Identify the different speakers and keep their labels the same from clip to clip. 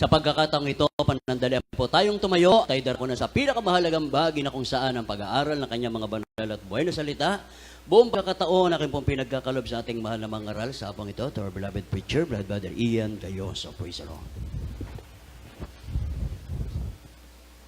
Speaker 1: Sa pagkakataong ito, panandalian po tayong tumayo. Tayo darko na sa pinakamahalagang bahagi na kung saan ang pag-aaral ng kanyang mga banal at buhay na salita. Buong pagkakataon, aking pong pinagkakalob sa ating mahal na mga aral sa apong ito, to our beloved preacher, Brother Ian Gayoso. Praise the Lord.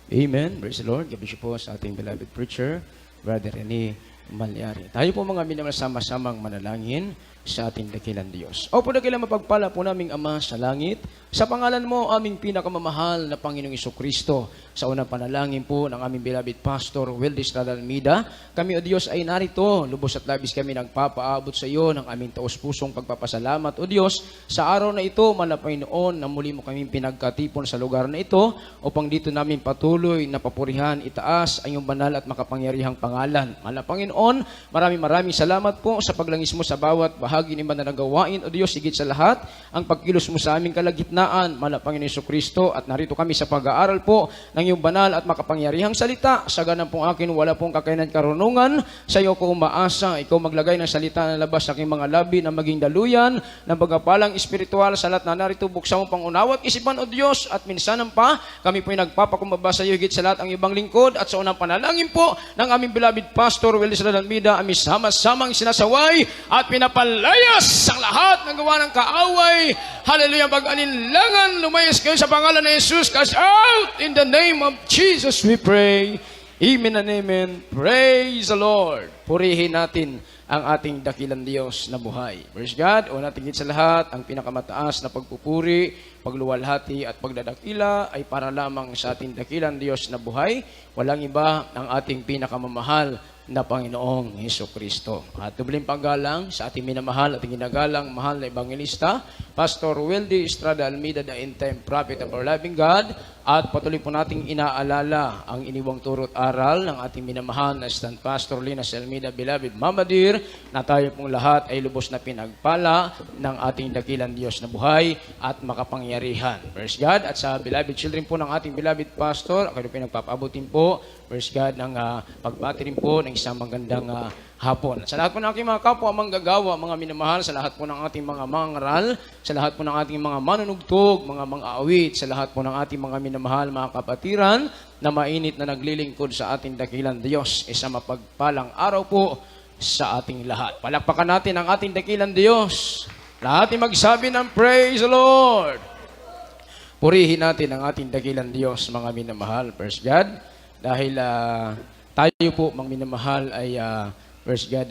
Speaker 2: Amen. Praise the Lord. Gabi siya po sa ating beloved preacher, Brother Rene Malyari. Tayo po mga minamahal sama-samang manalangin sa ating dakilang Diyos. O po dakilang mapagpala po naming Ama sa langit, sa pangalan mo aming pinakamamahal na Panginoong Jesucristo, sa unang panalangin po ng aming beloved Pastor Wildy Estrada Almeida, kami o Diyos ay narito, lubos at labis kami nagpapaabot sa iyo ng aming taos-pusong pagpapasalamat o Diyos, sa araw na ito, Panginoon, na muli mo kaming pinagkatipon sa lugar na ito, upang dito namin patuloy na papurihan, itaas ang iyong banal at makapangyarihang pangalan. Panginoon, maraming salamat po sa paglangis mo sa bawat bahagi ni banal na gawain o Diyos, higit sa lahat, ang pagkilos mo sa aming kalagitnaan, Panginoon Jesucristo, at narito kami sa pag-aaral po ng iyong banal at makapangyarihang salita. Sa ganang pong akin, wala pong kakayanan karunungan. Sa iyo ko umaasa, ikaw maglagay ng salita na labas sa aking mga labi na maging daluyan ng pagpapalang espiritual sa lahat na narito. Buksan mo pang unawa at isipan o Diyos, at minsanan pa, kami po ay nagpapakumbaba sa iyo, higit sa lahat ang ibang lingkod, at sa unang panalangin po ng aming beloved Pastor Wildy Estrada Almeida, aming sama-samang sinasaway at pinapalayas ang lahat ng gawa ng kaaway. Hallelujah, pag-alinlangan, lumayas kayo sa pangalan ng Jesus. Cast out in the name of Jesus we pray. Amen and amen. Praise the Lord. Purihin natin ang ating dakilang Diyos na buhay. Praise God. O natin higit sa lahat, ang pinakamataas na pagpupuri, pagluwalhati at pagdadakila ay para lamang sa ating dakilang Diyos na buhay. Walang iba ang ating pinakamamahal na Panginoong Jesucristo. At dubling paggalang sa ating minamahal at ginagalang mahal na Evangelista, Pastor Wildy Estrada Almeida, the end-time prophet of our loving God. At patuloy po nating inaalala ang iniwang turot aral ng ating minamahal na Stand Pastor Linas Almeida, beloved Mama Dear, na tayo pong lahat ay lubos na pinagpala ng ating dakilang Diyos na buhay at makapangyarihan. Praise God. At sa beloved children po ng ating beloved Pastor, ako rin pinagpapabutin po, praise God, ng pagbati rin po ng isang magandang hapon. Sa lahat po ng aking mga kapwa manggagawa, mga minamahal, sa lahat po ng ating mga mangaral, sa lahat po ng ating mga manunugtog, mga mang-aawit, sa lahat po ng ating mga minamahal, mga kapatiran, na mainit na naglilingkod sa ating dakilang Diyos, isang mapagpalang araw po sa ating lahat. Palakpakan natin ang ating dakilang Diyos. Lahat ay magsabi ng Praise the Lord. Purihin natin ang ating dakilang Diyos, mga minamahal. Praise God. Dahil tayo po, mga minamahal, ay praise God,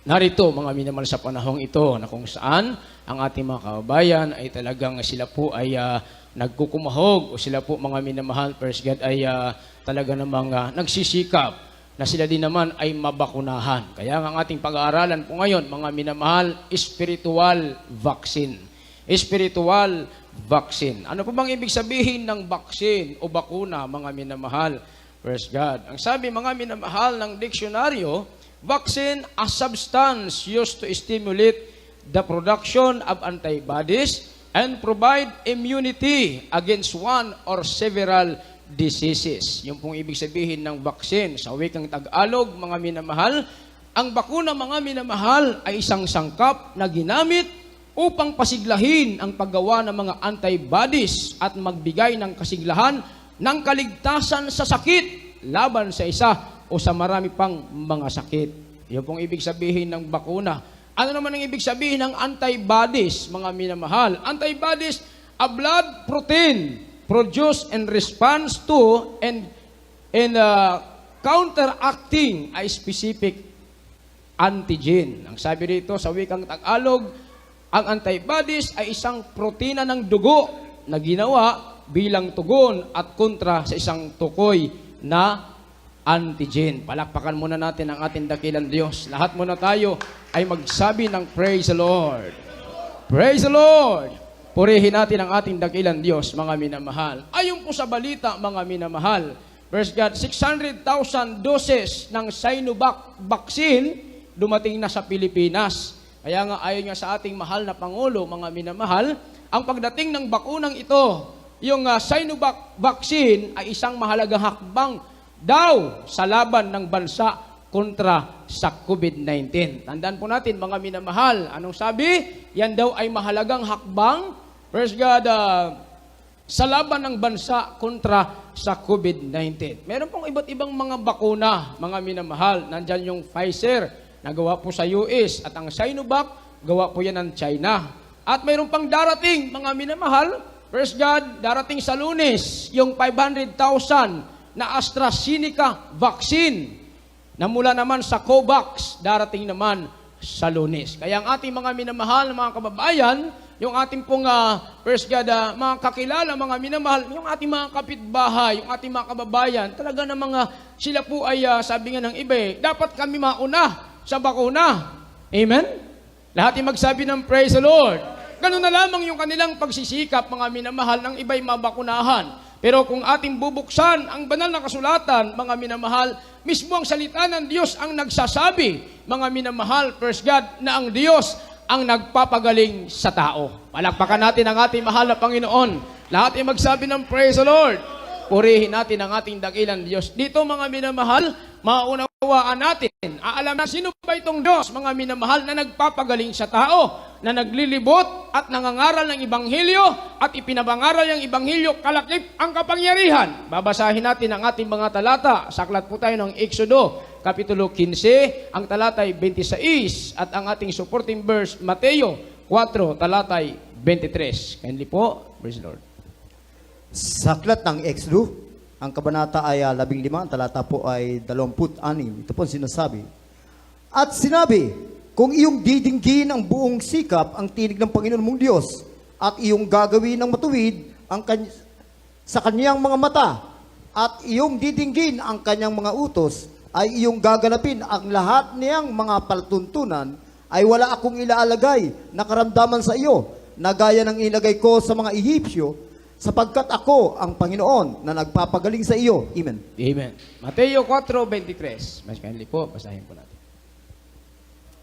Speaker 2: narito mga minamahal sa panahong ito na kung saan ang ating mga kababayan ay talagang sila po ay nagkukumahog o sila po mga minamahal, praise God, ay talaga namang nagsisikap na sila din naman ay mabakunahan. Kaya ang ating pag-aaralan po ngayon, mga minamahal, spiritual vaccine. Spiritual vaccine. Ano po bang ibig sabihin ng vaccine o bakuna, mga minamahal? Praise God. Ang sabi, mga minamahal, ng diksyonaryo, vaccine, a substance used to stimulate the production of antibodies and provide immunity against one or several diseases. Yung pong ibig sabihin ng vaccine. Sa wikang Tagalog, mga minamahal, ang bakuna, mga minamahal, ay isang sangkap na ginamit upang pasiglahin ang paggawa ng mga antibodies at magbigay ng kasiglahan ng kaligtasan sa sakit laban sa isa o sa marami pang mga sakit. Yan pong ibig sabihin ng bakuna. Ano naman ang ibig sabihin ng antibodies, mga minamahal? Antibodies, a blood protein produced in response to and counteracting a specific antigen. Ang sabi dito sa wikang Tagalog, ang antibodies ay isang protina ng dugo na ginawa bilang tugon at kontra sa isang tukoy na antigen. Palakpakan muna natin ang ating dakilang Diyos. Lahat muna tayo ay magsabi ng Praise the Lord. Praise the Lord. Purihin natin ang ating dakilang Diyos, mga minamahal. Ayon po sa balita, mga minamahal, praise God, 600,000 doses ng Sinovac vaccine dumating na sa Pilipinas. Kaya nga ayon nga sa ating mahal na Pangulo, mga minamahal, ang pagdating ng bakunang ito, yung Sinovac vaccine ay isang mahalagang hakbang daw sa laban ng bansa kontra sa COVID-19. Tandaan po natin, mga minamahal, anong sabi? Yan daw ay mahalagang hakbang, praise God, sa laban ng bansa kontra sa COVID-19. Meron pong iba't ibang mga bakuna, mga minamahal. Nandyan yung Pfizer, na gawa po sa US, at ang Sinovac, gawa po yan ng China. At mayroon pang darating, mga minamahal, praise God, darating sa Lunes, yung 500,000 na AstraZeneca vaccine, na mula naman sa COVAX, darating naman sa Lunes. Kaya ang ating mga minamahal na mga kababayan, yung ating pong first God, mga kakilala, mga minamahal, yung ating mga kapitbahay, yung ating mga kababayan, talaga na mga sila po ay, sabi nga ng iba, dapat kami mauna sa bakuna. Amen? Lahat ay magsabi ng praise the Lord. Ganun na lamang yung kanilang pagsisikap, mga minamahal, ng iba'y mabakunahan. Pero kung ating bubuksan ang banal na kasulatan, mga minamahal, mismo ang salita ng Diyos ang nagsasabi, mga minamahal, first God, na ang Diyos ang nagpapagaling sa tao. Palakpakan natin ang ating mahal na Panginoon. Lahat ay magsabi ng praise the Lord. Purihin natin ang ating dakilang Diyos. Dito, mga minamahal, maunawaan natin, alam na sino ba itong Diyos, mga minamahal, na nagpapagaling sa tao, na naglilibot at nangangaral ng Ibanghilyo at ipinabangaral yung Ibanghilyo kalakip ang kapangyarihan. Babasahin natin ang ating mga talata. Saklat po tayo ng Exodo, Kapitulo 15, ang talatay 26 at ang ating supporting verse, Mateo 4, talatay 23. Kindly po, praise the Lord.
Speaker 3: Saklat ng Exodo, ang kabanata ay 15, ang talata po ay 26. Ito po sinasabi. At sinabi, kung iyong didinggin ang buong sikap ang tinig ng Panginoon mong Diyos at iyong gagawin ng matuwid sa kanyang mga mata at iyong didinggin ang kanyang mga utos ay iyong gaganapin ang lahat niyang mga palatuntunan ay wala akong ilaalagay na karamdaman sa iyo na gaya ng ilagay ko sa mga Ehipsyo sapagkat ako ang Panginoon na nagpapagaling sa iyo. Amen.
Speaker 2: Amen. Mateo 4:23. Mas kindly po, basahin po natin.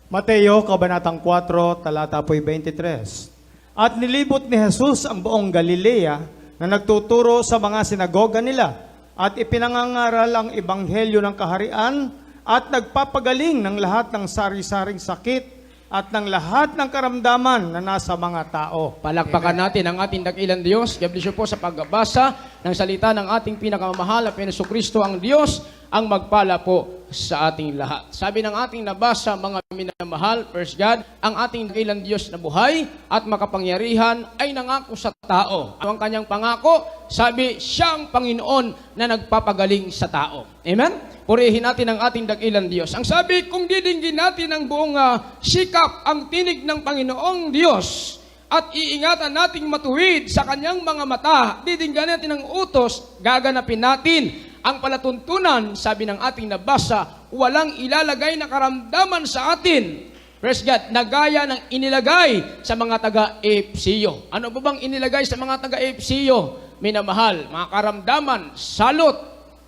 Speaker 4: Mateo, Kabanatang 4, talata po'y 23. At nilibot ni Jesus ang buong Galilea na nagtuturo sa mga sinagoga nila at ipinangangaral ang ebanghelyo ng kaharian at nagpapagaling ng lahat ng sari-saring sakit at ng lahat ng karamdaman na nasa mga tao.
Speaker 2: Palakpakan natin ang ating dakilang Diyos. God bless you po sa pagbabasa ng salita ng ating pinakamamahal na Jesucristo ang Diyos ang magpala po sa ating lahat. Sabi ng ating nabasa, mga minamahal, first God, ang ating dakilang Diyos na buhay at makapangyarihan ay nangako sa tao. Ang kanyang pangako, sabi, siya ang Panginoon na nagpapagaling sa tao. Amen? Purihin natin ang ating dakilang Diyos. Ang sabi, kung didinggin natin ang buong sikap, ang tinig ng Panginoong Diyos, at iingatan nating matuwid sa kanyang mga mata, didinggan natin ang utos, gaganapin natin ang palatuntunan, sabi ng ating nabasa, walang ilalagay na karamdaman sa atin. Praise God, na gaya ng inilagay sa mga taga-Efesiyo. Ano ba bang inilagay sa mga taga-Efesiyo? Minamahal, mga karamdaman, salot.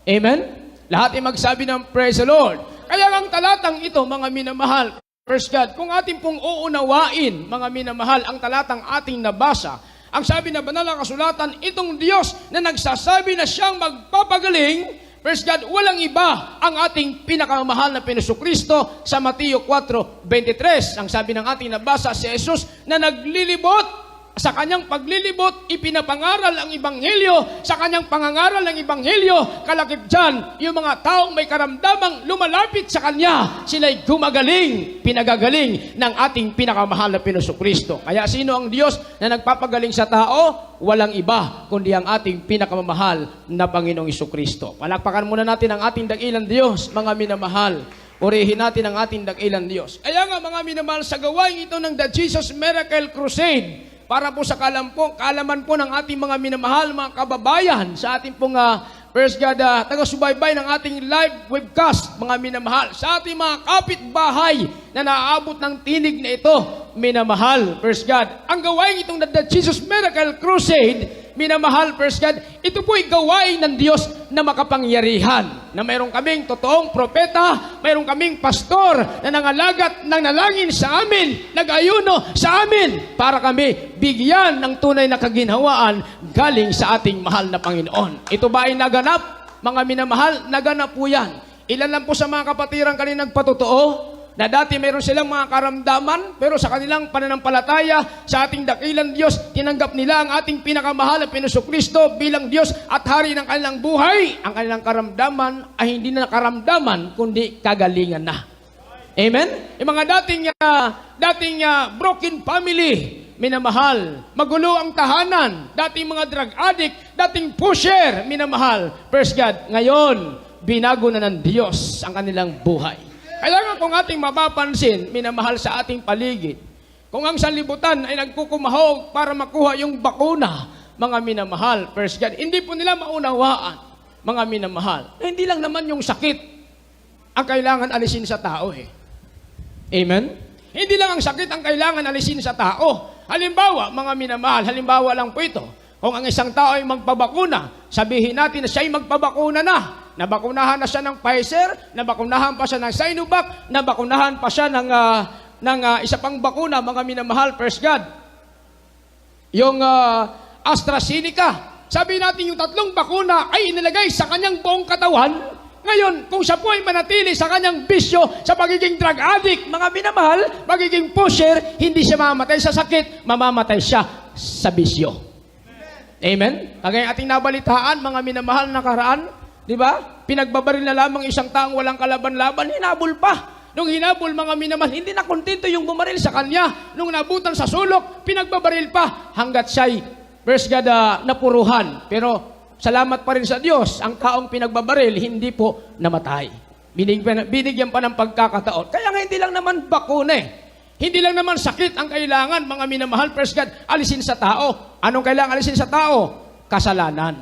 Speaker 2: Amen? Lahat ay magsabi ng praise the Lord. Kaya ang talatang ito, mga minamahal, praise God, kung ating pong uunawain, mga minamahal, ang talatang ating nabasa, ang sabi na banal na kasulatan, itong Diyos na nagsasabi na siyang magpapagaling, praise God, walang iba ang ating pinakamahal na Jesucristo sa Mateo 4:23. Ang sabi ng ating nabasa, si Jesus na naglilibot, sa kanyang paglilibot, ipinapangaral ang Ibanghilyo, sa kanyang pangangaral ng Ibanghilyo, kalakip dyan, yung mga taong may karamdamang lumalapit sa kanya, sila'y gumagaling, pinagagaling ng ating pinakamahal na Jesucristo. Kaya sino ang Diyos na nagpapagaling sa tao? Walang iba, kundi ang ating pinakamamahal na Panginoong Jesucristo. Palakpakan muna natin ang ating dakilang Diyos, mga minamahal. Purihin natin ang ating dakilang Diyos. Kaya nga, mga minamahal, sa gawain ito ng The Jesus Miracle Crusade, para po sa kaalaman po ng ating mga minamahal, mga kababayan, sa ating pong first God, taga-subaybay ng ating live webcast, mga minamahal, sa ating mga kapitbahay na naaabot ng tinig na ito, minamahal, first God. Ang gawain itong The Jesus Miracle Crusade, minamahal, first God, ito po'y gawain ng Diyos na makapangyarihan. Na mayroon kaming totoong propeta, mayroon kaming pastor na nangalagat ng nalangin sa amin, nag-ayuno sa amin, para kami bigyan ng tunay na kaginhawaan galing sa ating mahal na Panginoon. Ito ba ay naganap? Mga minamahal, naganap po yan. Ilan lang po sa mga kapatirang kanina nagpatotoo na dati meron silang mga karamdaman, pero sa kanilang pananampalataya sa ating dakilang Diyos, tinanggap nila ang ating pinakamahal na Jesucristo bilang Diyos at Hari ng kanilang buhay. Ang kanilang karamdaman ay hindi na karamdaman, kundi kagalingan na. Amen? Yung mga dating broken family, minamahal. Magulo ang tahanan, dating mga drug addict, dating pusher, minamahal. Praise God. Ngayon, binago na ng Diyos ang kanilang buhay. Kaya nga kung ating mapapansin, minamahal sa ating paligid, kung ang sanlibutan ay nagkukumahog para makuha yung bakuna, mga minamahal, praise God, hindi po nila maunawaan, mga minamahal. Hindi lang naman yung sakit ang kailangan alisin sa tao eh. Amen? Hindi lang ang sakit ang kailangan alisin sa tao. Halimbawa, mga minamahal, halimbawa lang po ito, kung ang isang tao ay magpabakuna, sabihin natin na siya ay magpabakuna na. Nabakunahan na siya ng Pfizer, nabakunahan pa siya ng Sinovac, nabakunahan pa siya ng isa pang bakuna, mga minamahal, praise God. Yung AstraZeneca. Sabi natin yung 3 bakuna ay inilagay sa kanyang buong katawan. Ngayon, kung siya po ay manatili sa kanyang bisyo, sa pagiging drug addict, mga minamahal, pagiging pusher, hindi siya mamamatay sa sakit, mamamatay siya sa bisyo. Amen? Kagaya ating nabalitaan, mga minamahal na karaan, di ba? Pinagbabaril na lamang isang taong walang kalaban-laban, hinabol pa. Nung hinabol, mga minamahal, hindi na kontento yung bumaril sa kanya. Nung nabutan sa sulok, pinagbabaril pa hanggat siya'y, praise God, napuruhan. Pero salamat pa rin sa Diyos, ang taong pinagbabaril, hindi po namatay. Binigyan pa ng pagkakataon. Kaya nga hindi lang naman bakuna eh. Hindi lang naman sakit ang kailangan, mga minamahal, praise God, alisin sa tao. Anong kailangan alisin sa tao? Kasalanan.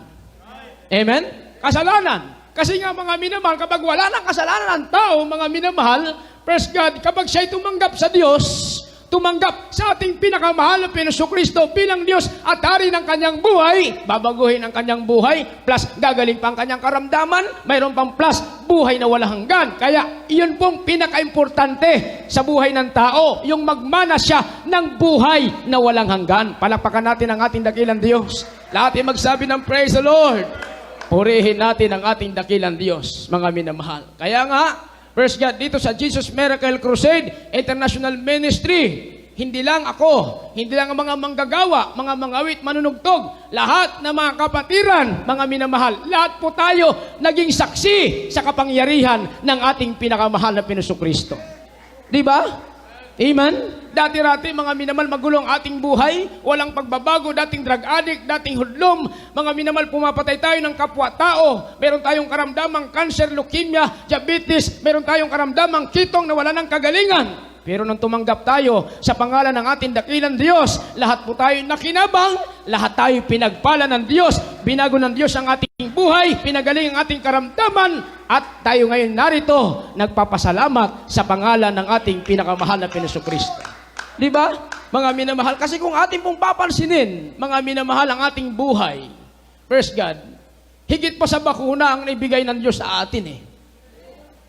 Speaker 2: Amen? Kasalanan. Kasi nga mga minamahal, kapag wala ng kasalanan ng tao, mga minamahal, praise God, kapag siya'y tumanggap sa Diyos, tumanggap sa ating pinakamahal na Jesucristo bilang Diyos at Hari ng kanyang buhay, babaguhin ang kanyang buhay, plus gagaling pa ang kanyang karamdaman, mayroon pang plus buhay na walang hanggan. Kaya iyon pong pinaka-importante sa buhay ng tao, yung magmana siya ng buhay na walang hanggan. Palakpakan natin ang ating dakilang Diyos. Lahat ay magsabi ng praise the Lord. Purihin natin ang ating dakilang Diyos, mga minamahal. Kaya nga, praise God, dito sa Jesus Miracle Crusade International Ministry, hindi lang ako, hindi lang ang mga manggagawa, mga mangawit, manunugtog, lahat ng mga kapatiran, mga minamahal, lahat po tayo naging saksi sa kapangyarihan ng ating pinakamahal na Jesucristo. Di ba? Amen? Dati-rati, mga minamahal, magulong ating buhay, walang pagbabago, dating drug addict, dating hudlom, mga minamahal, pumapatay tayo ng kapwa-tao, meron tayong karamdamang cancer, leukemia, diabetes, meron tayong karamdamang kitong na wala ng kagalingan. Pero nung tumanggap tayo sa pangalan ng ating dakilang Diyos, lahat po tayo nakinabang, lahat tayo pinagpala ng Diyos, binago ng Diyos ang ating buhay, pinagaling ang ating karamdaman, at tayo ngayon narito, nagpapasalamat sa pangalan ng ating pinakamahal na Jesucristo. Di ba? Mga minamahal, kasi kung ating pong papansinin, mga minamahal, ang ating buhay, praise God, higit pa sa bakuna ang naibigay ng Diyos sa atin eh.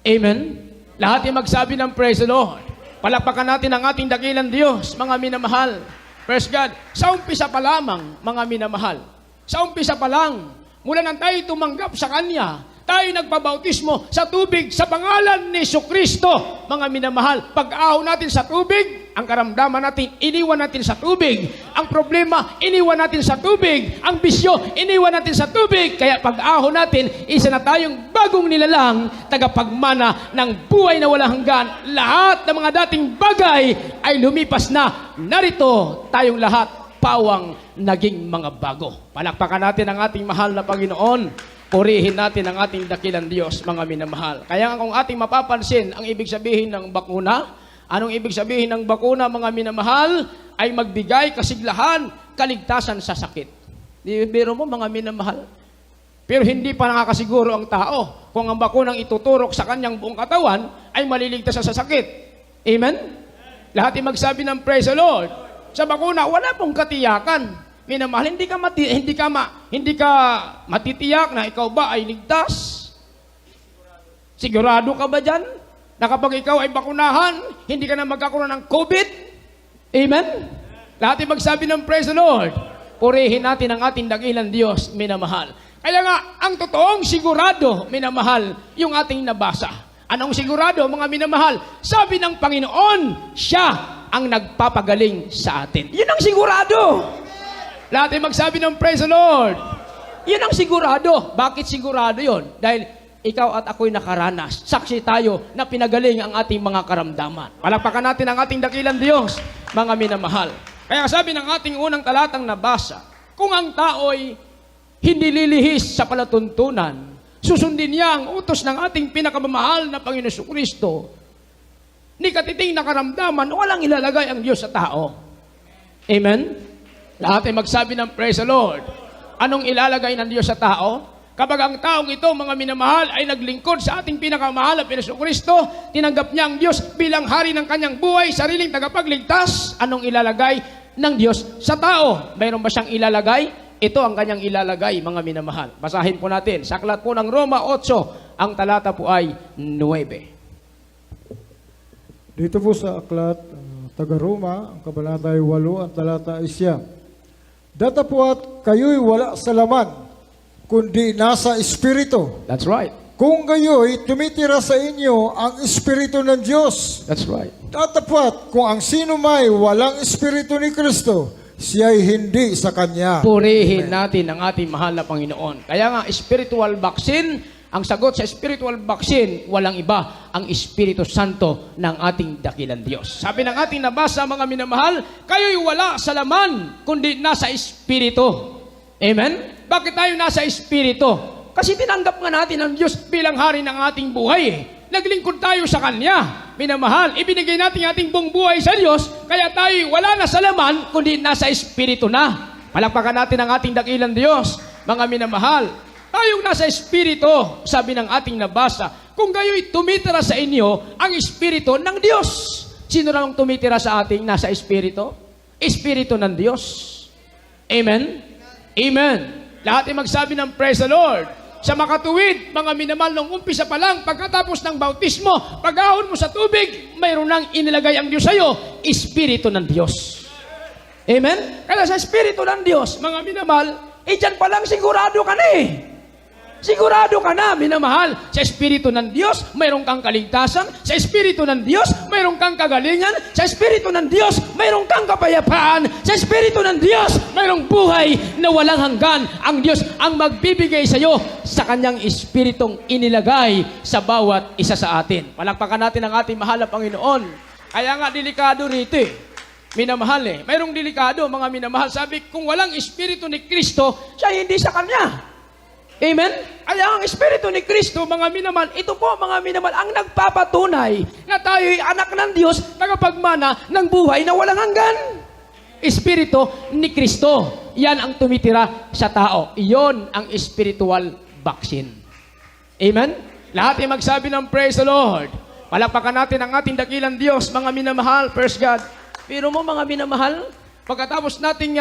Speaker 2: Amen? Lahat ay magsabi ng praise the Lord. Palakpakan natin ang ating dakilang Diyos, mga minamahal. Praise God. Sa umpisa pa lamang, mga minamahal. Sa umpisa pa lang, mula nang tayo tumanggap sa Kanya, tayo nagpabautismo sa tubig sa pangalan ni Jesucristo. Mga minamahal, pag-ahaw natin sa tubig, ang karamdaman natin, iniwan natin sa tubig. Ang problema, iniwan natin sa tubig. Ang bisyo, iniwan natin sa tubig. Kaya pag-ahaw natin, isa na tayong bagong nilalang, tagapagmana ng buhay na walang hanggan. Lahat ng mga dating bagay ay lumipas na. Narito tayong lahat, pawang naging mga bago. Palakpakan natin ang ating mahal na Panginoon. Purihin natin ang ating dakilang Diyos, mga minamahal. Kaya kung ating mapapansin, ang ibig sabihin ng bakuna, anong ibig sabihin ng bakuna, mga minamahal, ay magbigay kasiglahan, kaligtasan sa sakit. Biro mo, mga minamahal. Pero hindi pa nakakasiguro ang tao kung ang bakunang ituturok sa kanyang buong katawan ay maliligtas sa sakit. Amen? Lahat ay magsabi ng praise the Lord. Sa bakuna, wala pong katiyakan. Minamahal, hindi ka matitiyak na ikaw ba ay ligtas? Sigurado ka ba dyan? Na kapag ikaw ay bakunahan, hindi ka na magkakaroon ng COVID? Amen? Lahat ay magsabi ng praise the Lord. Purihin natin ang ating dakilang Diyos, minamahal. Kaya nga, ang totoong sigurado, minamahal, yung ating nabasa. Anong sigurado, mga minamahal? Sabi ng Panginoon, siya ang nagpapagaling sa atin. Yun ang sigurado. Lahat ay magsabi ng praise the Lord. Yun ang sigurado. Bakit sigurado yun? Dahil ikaw at ako'y nakaranas. Saksi tayo na pinagaling ang ating mga karamdaman. Palakpakan natin ang ating dakilang Diyos, mga minamahal. Kaya sabi ng ating unang talatang nabasa, kung ang tao'y hindi lilihis sa palatuntunan, susundin niya ang utos ng ating pinakamamahal na Panginoon Kristo, ni katiting na karamdaman, walang ilalagay ang Diyos sa tao. Amen? Lahat ay magsabi ng praise the Lord. Anong ilalagay ng Diyos sa tao? Kapag ang taong ito, mga minamahal, ay naglingkod sa ating pinakamahal na Panginoon Kristo, tinanggap niya ang Diyos bilang hari ng kanyang buhay, sariling tagapagligtas, anong ilalagay ng Diyos sa tao? Mayroon ba siyang ilalagay? Ito ang kanyang ilalagay, mga minamahal. Basahin po natin. Sa aklat po ng Roma 8, ang talata po ay 9.
Speaker 5: Dito po sa aklat, taga-Roma, ang kabanata ay 8, ang talata ay 9. Datapwat kayo'y wala sa laman, kundi nasa Espiritu.
Speaker 2: That's right.
Speaker 5: Kung kayo'y tumitira sa inyo ang Espiritu ng Diyos.
Speaker 2: That's right.
Speaker 5: Datapwat kung ang sino may walang Espiritu ni Kristo, siya'y hindi sa Kanya.
Speaker 2: Purihin natin ang ating mahal na Panginoon. Kaya nga, spiritual vaccine, ang sagot sa spiritual vaccine, walang iba, ang Espiritu Santo ng ating dakilang Diyos. Sabi ng ating nabasa, mga minamahal, kayo'y wala sa laman, kundi nasa Espiritu. Amen? Bakit tayo nasa Espiritu? Kasi tinanggap nga natin ang Diyos bilang hari ng ating buhay. Naglingkod tayo sa Kanya. Minamahal, ibinigay natin ating buong buhay sa Diyos, kaya tayo wala na sa laman, kundi nasa Espiritu na. Palakpakan natin ang ating dakilang Diyos, mga minamahal. Tayong nasa Espiritu, sabi ng ating nabasa, kung kayo'y tumitira sa inyo ang Espiritu ng Diyos. Sino lang tumitira sa ating nasa Espiritu? Espiritu ng Diyos. Amen? Amen. Lahat ay magsabi ng praise the Lord. Sa makatuwid, mga minamahal, nung umpisa pa lang, pagkatapos ng bautismo, pag-ahon mo sa tubig, mayroon nang inilagay ang Diyos sa iyo, Espiritu ng Diyos. Amen? Kaya sa Espiritu ng Diyos, mga minamahal, dyan pa lang sigurado ka na eh. Sigurado ka na, minamahal. Sa Espiritu ng Diyos, mayroon kang kaligtasan. Sa Espiritu ng Diyos, mayroon kang kagalingan. Sa Espiritu ng Diyos, mayroon kang kapayapaan. Sa Espiritu ng Diyos, mayroong buhay na walang hanggan. Ang Diyos ang magbibigay sa iyo sa Kanyang Espiritong inilagay sa bawat isa sa atin. Palakpakan natin ang ating mahal na Panginoon. Kaya nga, delikado rito eh. Minamahal eh. Mayroong delikado, mga minamahal. Sabi, kung walang Espiritu ni Kristo, siya hindi sa Kanya. Amen? Kaya ang Espiritu ni Kristo, mga minamahal, ito po, mga minamahal, ang nagpapatunay na tayo'y anak ng Diyos, nagapagmana ng buhay na walang hanggan. Espiritu ni Kristo. Yan ang tumitira sa tao. Iyon ang spiritual vaccine. Amen? Lahat ay magsabi ng praise the Lord. Palakpakan natin ang ating dakilang Diyos, mga minamahal, praise God. Pero mo, mga minamahal, pagkatapos nating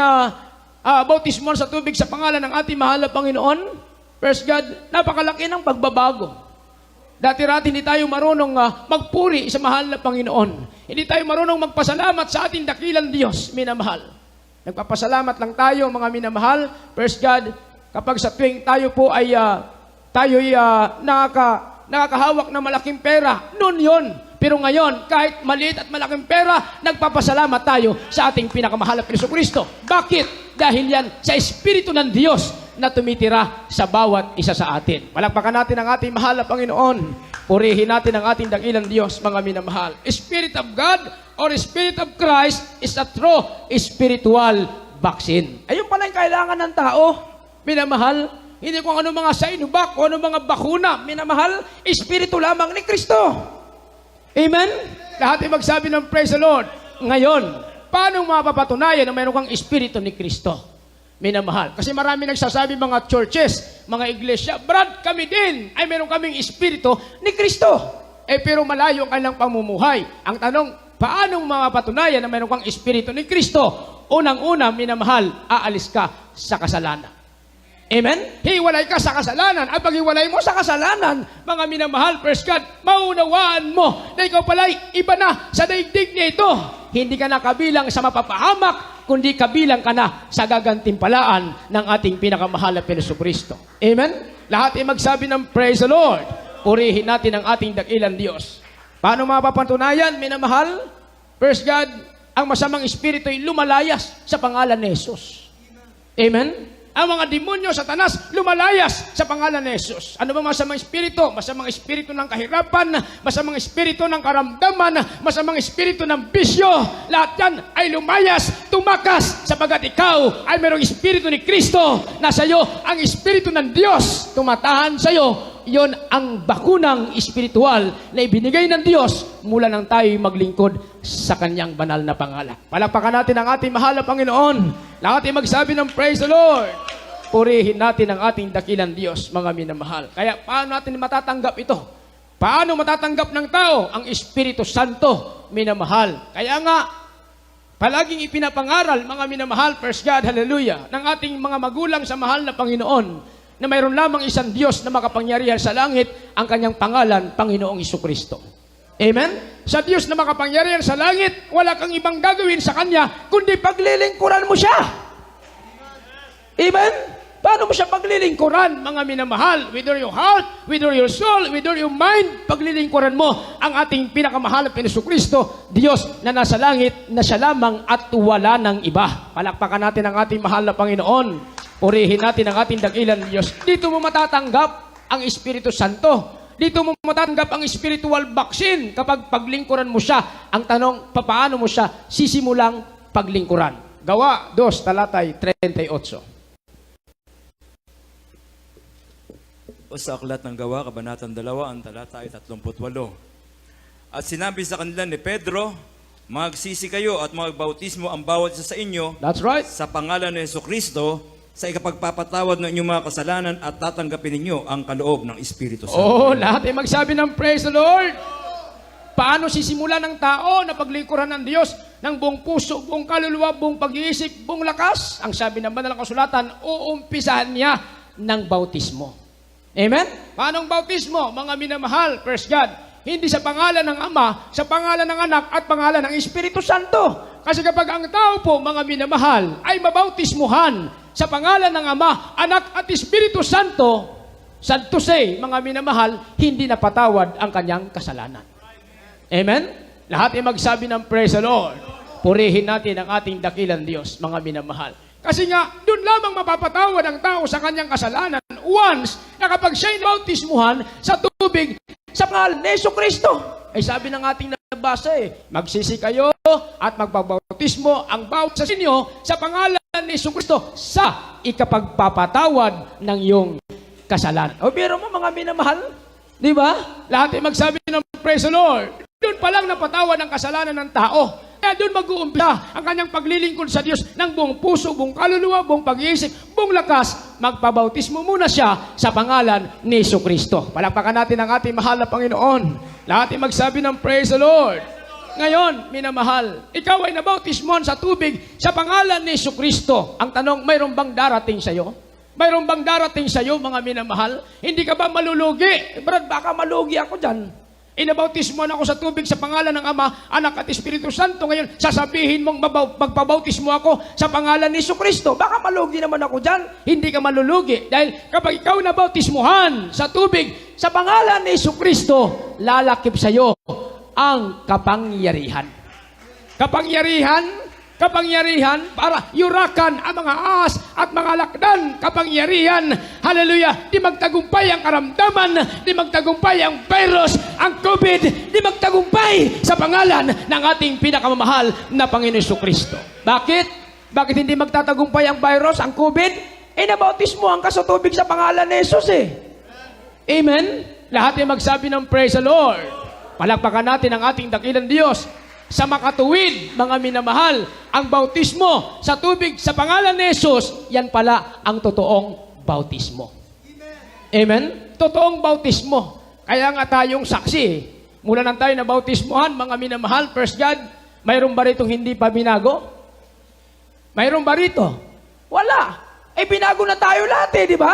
Speaker 2: bautismon sa tubig sa pangalan ng ating mahal na Panginoon, praise God, napakalaki ng pagbabago. Dati-rati hindi tayo marunong magpuri sa mahal na Panginoon. Hindi tayo marunong magpasalamat sa ating dakilang Diyos, minamahal. Nagpapasalamat lang tayo, mga minamahal, praise God, kapag sa tuwing tayo po ay nakakahawak ng malaking pera, noon yon. Pero ngayon, kahit maliit at malaking pera, nagpapasalamat tayo sa ating pinakamahal na Kristo. Bakit? Dahil yan sa Espiritu ng Diyos na tumitira sa bawat isa sa atin. Palakpakan natin ang ating mahal na Panginoon. Purihin natin ang ating dakilang Diyos, mga minamahal. Spirit of God or Spirit of Christ is a true spiritual vaccine. Ayun pala yung kailangan ng tao, minamahal. Hindi kung ano mga Sinovac, kung ano mga bakuna, minamahal, Espiritu lamang ni Kristo. Amen? Lahat ay magsabi ng praise the Lord. Ngayon, paano mapapatunayan na mayroon kang Espiritu ni Kristo? Minamahal. Kasi marami nagsasabi mga churches, mga iglesia, Brad, kami din ay mayroon kaming Espiritu ni Kristo. Pero malayo ang kanilang pamumuhay. Ang tanong, paano mapapatunayan na mayroon kang Espiritu ni Kristo? Unang-una, minamahal, aalis ka sa kasalanan. Amen? Hiwalay ka sa kasalanan. At pag hiwalay mo sa kasalanan, mga minamahal, praise God, maunawaan mo na ikaw pala'y iba na sa daigdig nito. Hindi ka na kabilang sa mapapahamak, kundi kabilang ka na sa gagantimpalaan ng ating pinakamahal na Jesucristo. Amen? Lahat ay magsabi ng praise the Lord. purihin natin ang ating dakilang Diyos. Paano mapapatunayan, minamahal? First God, ang masamang espiritu ay lumalayas sa pangalan ni Jesus. Amen? Ang mga demonyo, Satanas, lumalayas sa pangalan ni Jesus. Ano ba masamang espiritu? Masamang espiritu ng kahirapan, masamang espiritu ng karamdaman, masamang espiritu ng bisyo. Lahat yan ay lumayas, tumakas, sapagat ikaw ay mayroong espiritu ni Kristo na sa iyo ang espiritu ng Diyos tumatahan sa iyo. Yon ang bakunang espiritual na ibinigay ng Diyos mula nang tayo maglingkod sa kanyang banal na pangalan. Palakpakan natin ang ating mahal na Panginoon. Lahat ay magsabi ng praise the Lord. Purihin natin ang ating dakilang Diyos, mga minamahal. Kaya paano natin matatanggap ito? Paano matatanggap ng tao ang Espiritu Santo, minamahal? Kaya nga, palaging ipinapangaral, mga minamahal, praise God, hallelujah, ng ating mga magulang sa mahal na Panginoon, na mayroon lamang isang Diyos na makapangyarihan sa langit, ang kanyang pangalan, Panginoong Jesucristo. Amen? Sa Diyos na makapangyarihan sa langit, wala kang ibang gagawin sa Kanya, kundi paglilingkuran mo siya. Amen? Paano mo siya paglilingkuran, mga minamahal? With all your heart, with all your soul, with all your mind, paglilingkuran mo ang ating pinakamahal na Jesucristo, Diyos na nasa langit, na siya lamang at wala ng iba. Palakpakan natin ang ating mahal na Panginoon. Purihin natin ang ating dakilang Diyos. Dito mo matatanggap ang Espiritu Santo. Dito mo matatanggap ang spiritual vaccine kapag paglingkuran mo siya. Ang tanong, paano mo siya sisimulang paglingkuran? Gawa 2, talatay 38.
Speaker 6: O sa aklat ng Gawa, Kabanatang 2, ang talata ay 38. At sinabi sa kanila ni Pedro, magsisi kayo at magbautismo ang bawat isa sa inyo
Speaker 2: That's right.
Speaker 6: sa pangalan ni Jesucristo sa ikapagpapatawad ng inyong mga kasalanan at tatanggapin ninyo ang kaloob ng Espiritu Santo.
Speaker 2: Oh, lahat ay magsabi ng praise the Lord. Paano sisimulan ng tao na paglingkuran ng Diyos ng buong puso, buong kaluluwa, buong pag-iisip, buong lakas? Ang sabi ng banal na kasulatan, uumpisahan niya ng bautismo. Amen? Paano ang bautismo? Mga minamahal, praise God, hindi sa pangalan ng Ama, sa pangalan ng Anak at pangalan ng Espiritu Santo. Kasi kapag ang tao po, mga minamahal, ay mabautismuhan sa pangalan ng Ama, Anak at Espiritu Santo, sad to say, mga minamahal, hindi napatawad ang kanyang kasalanan. Amen? Lahat ay magsabi ng praise the Lord. Purihin natin ang ating dakilang Diyos, mga minamahal. Kasi nga, doon lamang mapapatawad ang tao sa kanyang kasalanan once na kapag siya'y bautismuhan sa tubig sa pangalan ni Jesucristo. Ay sabi ng ating nabasa magsisi kayo at magbabautismo ang bawat sa inyo sa pangalan ni Jesucristo sa ikapagpapatawad ng iyong kasalanan. O biro mo mga minamahal, di ba? Lahat ay magsabi ng praise the Lord. Doon pa lang napatawad ang kasalanan ng tao. Kaya doon mag-uumpisa ang kanyang paglilingkod sa Diyos ng buong puso, buong kaluluwa, buong pag-iisip, buong lakas. Magpabautismo muna siya sa pangalan ni Jesucristo. Palakpakan natin ang ating mahal na Panginoon. Lahat ay magsabi ng praise the Lord. Ngayon, minamahal, ikaw ay nabautismohan sa tubig sa pangalan ni Jesucristo. Ang tanong, mayroon bang darating sa iyo? Mayroon bang darating sa iyo, mga minamahal? Hindi ka ba malulugi? Brad, baka malugi ako dyan. Inabautismohan ako sa tubig sa pangalan ng Ama, Anak at Espiritu Santo. Ngayon, sasabihin mong magpabautismo ako sa pangalan ni Jesucristo. Baka malugi naman ako dyan. Hindi ka malulugi. Dahil kapag ikaw nabautismohan sa tubig sa pangalan ni Jesucristo, lalakip sa iyo ang kapangyarihan. Kapangyarihan para yurakan ang mga ahas at mga lakdan. Kapangyarihan, hallelujah, di magtagumpay ang karamdaman, di magtagumpay ang virus, ang COVID, di magtagumpay sa pangalan ng ating pinakamamahal na Panginoon Jesucristo. Bakit? Bakit hindi magtatagumpay ang virus, ang COVID? Nabautismohan ka sa tubig sa pangalan ni Jesus Amen? Lahat ay magsabi ng praise the Lord. Palakpakan natin ang ating dakilang Diyos. Sa makatuwid, mga minamahal, ang bautismo sa tubig sa pangalan ni Jesus, yan pala ang totoong bautismo. Amen? Totoong bautismo. Kaya nga tayong saksi. Mula nang tayo na bautismohan, mga minamahal, first God, mayroon ba rito hindi pa binago? Mayroon ba rito? Wala. Binago na tayo lahat di ba?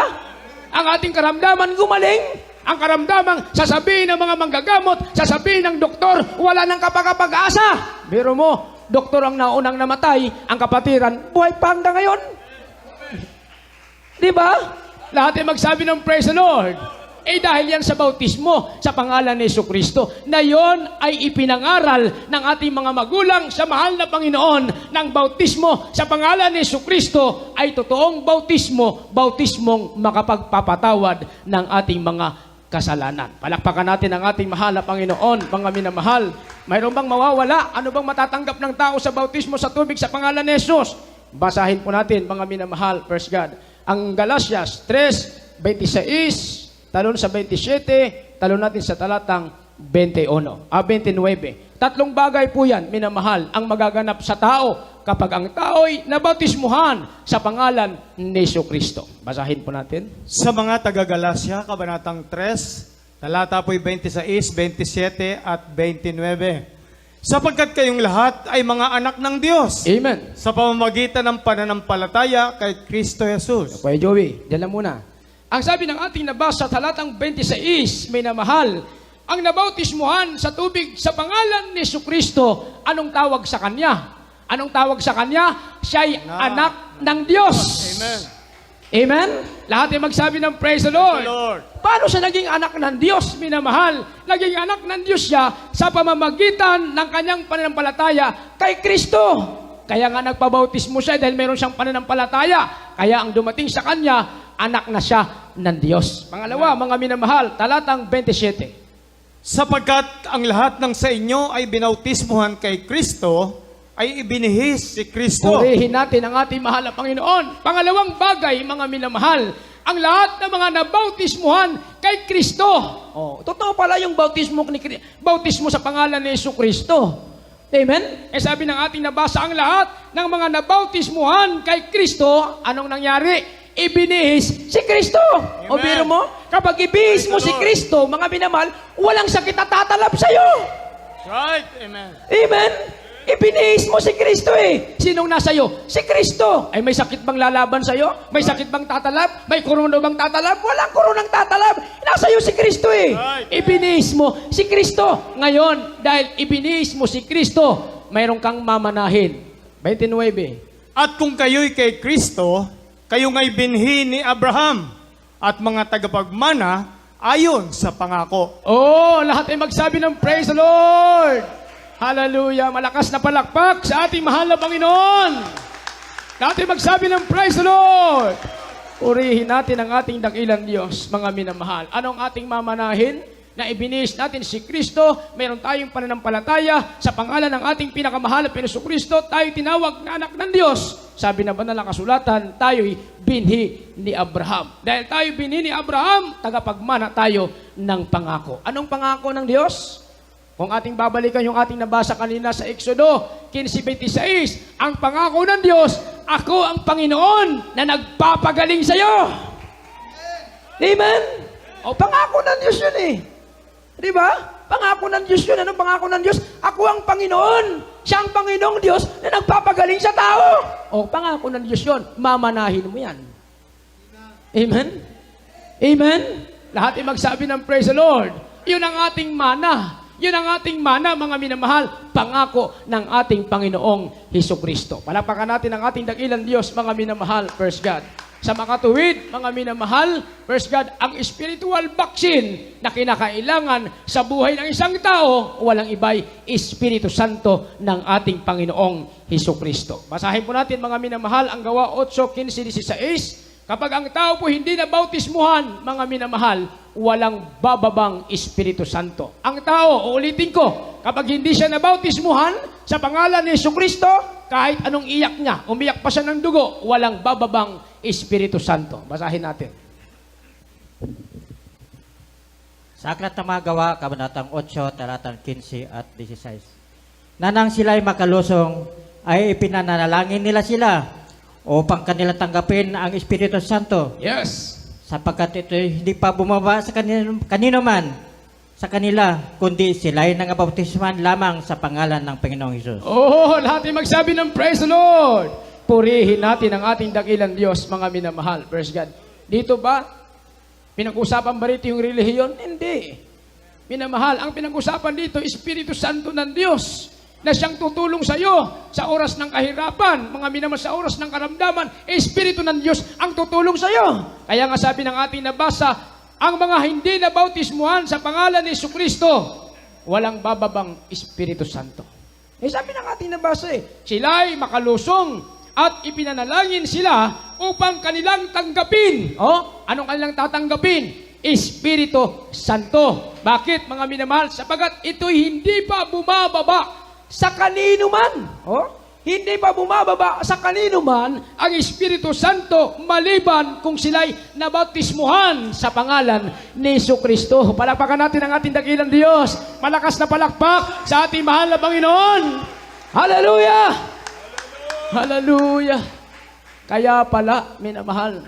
Speaker 2: Ang ating karamdaman gumaling. Ang karamdamang sasabihin ng mga manggagamot, sasabihin ng doktor, wala nang kapag-asa. Biro mo, doktor ang naunang namatay, ang kapatiran, buhay pa hanggang ngayon. Di ba? Lahat ay magsabi ng praise the Lord. Dahil yan sa bautismo sa pangalan ni Jesucristo, na yon ay ipinangaral ng ating mga magulang sa mahal na Panginoon ng bautismo sa pangalan ni Jesucristo ay totoong bautismong makapagpapatawad ng ating mga kasalanan. Palakpakan natin ang ating mahal na Panginoon, mga minamahal. Mayroon bang mawawala? Ano bang matatanggap ng tao sa bautismo sa tubig sa pangalan ni Jesus? Basahin po natin, mga minamahal, first God. Ang Galatias 3:26, talon sa 27, talon natin sa talatang 29. Tatlong bagay po yan, minamahal, ang magaganap sa tao kapag ang tao'y nabautismuhan sa pangalan ni Jesucristo. Basahin po natin.
Speaker 4: Sa mga taga-Galasya, Kabanatang 3, talata po'y 26, 27 at 29. Sapagkat kayong lahat ay mga anak ng Diyos
Speaker 2: Amen.
Speaker 4: sa pamamagitan ng pananampalataya kay Kristo Jesus.
Speaker 2: Kuya Joey, dyan lang muna. Ang sabi ng ating nabasa sa talatang 26, may namahal, ang nabautismuhan sa tubig sa pangalan ni Jesucristo, anong tawag sa Kanya? Anong tawag sa Kanya? Siya'y anak ng Diyos.
Speaker 4: Amen.
Speaker 2: Amen? Lahat ay magsabi ng praise the Lord.
Speaker 4: Praise the Lord.
Speaker 2: Paano siya naging anak ng Diyos, minamahal? Naging anak ng Diyos siya sa pamamagitan ng kanyang pananampalataya kay Kristo. Kaya nga nagpabautismo siya dahil meron siyang pananampalataya. Kaya ang dumating sa kanya, anak na siya ng Diyos. Pangalawa, mga minamahal, talatang 27.
Speaker 4: Sapagkat ang lahat ng sa inyo ay binautismuhan kay Kristo, ay ibinihis si Kristo.
Speaker 2: Purihin natin ang ating mahal na Panginoon. Pangalawang bagay, mga minamahal, ang lahat ng mga nabautismuhan kay Kristo. Oh, totoo pala yung bautismo sa pangalan ni Jesucristo. Amen? Sabi ng ating nabasa, ang lahat ng mga nabautismuhan kay Kristo, anong nangyari? Ibinihis si Kristo. O biro mo, kapag ibihis mo si Kristo, mga minamahal, walang sakit na tatalab sa'yo.
Speaker 4: Right. Amen.
Speaker 2: Amen? Ibinihis mo si Kristo eh. Sinong nasa iyo? Si Kristo. Ay may sakit bang lalaban sa iyo? May sakit bang tatalab? May korona bang tatalab? Walang koronang tatalab. Nasa iyo si Kristo eh. Ibinihis mo si Kristo. Ngayon, dahil ibinihis mo si Kristo, mayroon kang mamanahin. 29.
Speaker 4: At kung kayo'y kay Kristo, kayo nga'y binhi ni Abraham at mga tagapagmana ayon sa pangako.
Speaker 2: Oh, lahat ay magsabi ng praise the Lord. Hallelujah. Malakas na palakpak sa ating mahal na Panginoon. Lahat ay magsabi ng praise the Lord. Purihin natin ang ating dakilang Diyos, mga minamahal. Anong ating mamanahin? Na ibinihis natin si Kristo, mayroon tayong pananampalataya sa pangalan ng ating pinakamahal na Jesucristo, tayo tinawag na anak ng Diyos. Sabi na banal na kasulatan, tayo'y binhi ni Abraham. Dahil tayo binhi ni Abraham, tagapagmana tayo ng pangako. Anong pangako ng Diyos? Kung ating babalikan yung ating nabasa kanina sa Exodo 15:26, ang pangako ng Diyos, ako ang Panginoon na nagpapagaling sa iyo. Amen? O pangako ng Diyos yun eh. Di ba? Pangako ng Diyos yun. Anong pangako ng Diyos? Ako ang Panginoon. Siya ang Panginoong Diyos na nagpapagaling sa tao. O pangako ng Diyos yun. Mamanahin mo yan. Amen? Amen? Lahat ay magsabi ng praise the Lord. Yun ang ating mana. Yun ang ating mana, mga minamahal, pangako ng ating Panginoong Hesukristo. Palakpakan natin ang ating dakilang Diyos, mga minamahal, first God. Sa makatuwid, mga minamahal, first God, ang spiritual vaccine na kinakailangan sa buhay ng isang tao, walang iba'y Espiritu Santo ng ating Panginoong Hesukristo. Basahin po natin, mga minamahal, ang Gawa 8:15-16. Kapag ang tao po hindi na bautismuhan, mga minamahal, walang bababang Espiritu Santo. Ang tao, uulitin ko, kapag hindi siya nabautismuhan sa pangalan ni Jesucristo, kahit anong iyak niya, umiyak pa siya ng dugo, walang bababang Espiritu Santo. Basahin natin.
Speaker 7: Sa Aklat ng mga Gawa, Kabanatang 8, talatang 15 at 16. Nanang sila'y makalusong, ay ipinanalangin nila sila upang kanilang tanggapin ang Espiritu Santo.
Speaker 2: Yes.
Speaker 7: Sapagkat ito hindi pa bumaba sa kanino man sa kanila, kundi sila'y nangabautisman lamang sa pangalan ng Panginoong Hesus.
Speaker 2: Oh, lahat ay magsabi ng praise the Lord. Purihin natin ang ating dakilang Diyos, mga minamahal. Praise God. Dito ba, pinag-usapan ba rito yung relihiyon? Hindi. Minamahal, ang pinag-usapan dito, Espiritu Santo ng Diyos, na siyang tutulong sa iyo sa oras ng kahirapan, mga minamahal, sa oras ng karamdaman, Espiritu ng Diyos ang tutulong sa iyo. Kaya nga sabi ng ating nabasa, ang mga hindi na bautismuhan sa pangalan ni Jesucristo, walang bababang Espiritu Santo. Sabi ng ating nabasa sila'y makalusong at ipinanalangin sila upang kanilang tanggapin. Anong kanilang tatanggapin? Espiritu Santo. Bakit, mga minamahal? Sapagat ito'y hindi pa bumababa sa kanino man. Hindi pa bumababa sa kanino man ang Espiritu Santo maliban kung sila'y nabautismuhan sa pangalan ni Jesucristo. Palakpakan natin ang ating dakilang Diyos. Malakas na palakpak sa ating mahal na Panginoon. Hallelujah! Hallelujah! Kaya pala, minamahal,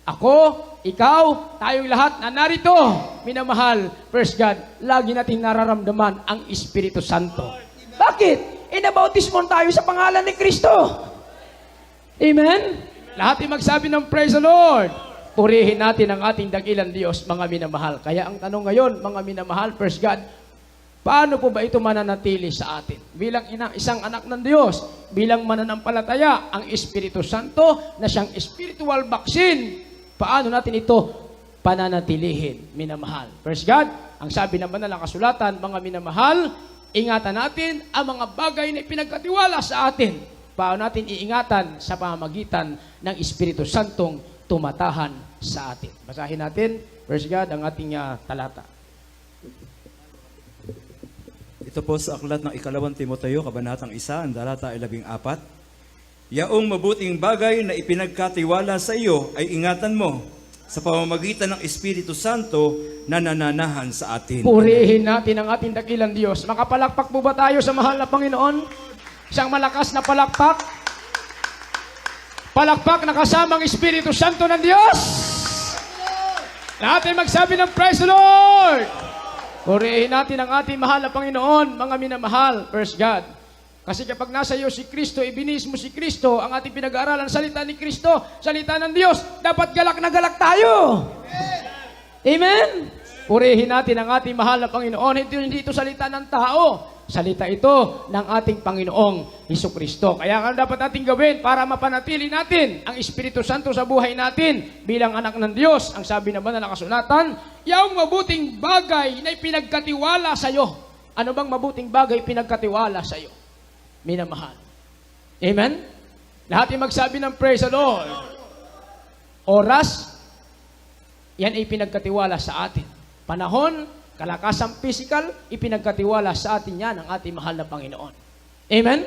Speaker 2: ako, ikaw, tayong lahat na narito, minamahal, first God, lagi natin nararamdaman ang Espiritu Santo. Bakit? Inabautismon tayo sa pangalan ni Kristo. Amen? Lahat ay magsabi ng praise the Lord. Purihin natin ang ating dakilang Diyos, mga minamahal. Kaya ang tanong ngayon, mga minamahal, first God, paano po ba ito mananatili sa atin? Bilang isang anak ng Diyos, bilang mananampalataya, ang Espiritu Santo na siyang spiritual vaccine, paano natin ito pananatilihin, minamahal? First God, ang sabi naman ng kasulatan, mga minamahal, ingatan natin ang mga bagay na ipinagkatiwala sa atin. Paano natin iingatan sa pamamagitan ng Espiritu Santong tumatahan sa atin? Basahin natin, First God, ang ating talata.
Speaker 6: Ito po sa aklat ng ikalawang Timoteo, kabanatang 1, ang talata ay 14. Yaong mabuting bagay na ipinagkatiwala sa iyo ay ingatan mo sa pamamagitan ng Espiritu Santo na nananahan sa atin.
Speaker 2: Purihin natin ang ating dakilang Diyos. Makapalakpak po ba tayo sa mahal na Panginoon? Isang malakas na palakpak. Palakpak na kasamang Espiritu Santo ng Diyos. Lahat ay magsabi ng praise the Lord. Purihin natin ang ating mahal na Panginoon, mga minamahal, first God. Kasi kapag nasa iyo si Kristo, ibinis mo si Kristo, ang ating pinag-aaralan, salita ni Kristo, salita ng Diyos, dapat galak na galak tayo. Amen? Purihin natin ang ating mahal na Panginoon. Hindi ito salita ng tao. Salita ito ng ating Panginoong Hesukristo. Kaya ang dapat natin gawin para mapanatili natin ang Espiritu Santo sa buhay natin bilang anak ng Diyos, ang sabi naman na nakasulatan, yung mabuting bagay na ipinagkatiwala sa iyo. Ano bang mabuting bagay pinagkatiwala sa iyo? Minamahal. Amen? Lahat yung magsabi ng praise the Lord. Oras, yan ay pinagkatiwala sa atin. Panahon, kalakasang physical, ipinagkatiwala sa atin yan ang ating mahal na Panginoon. Amen?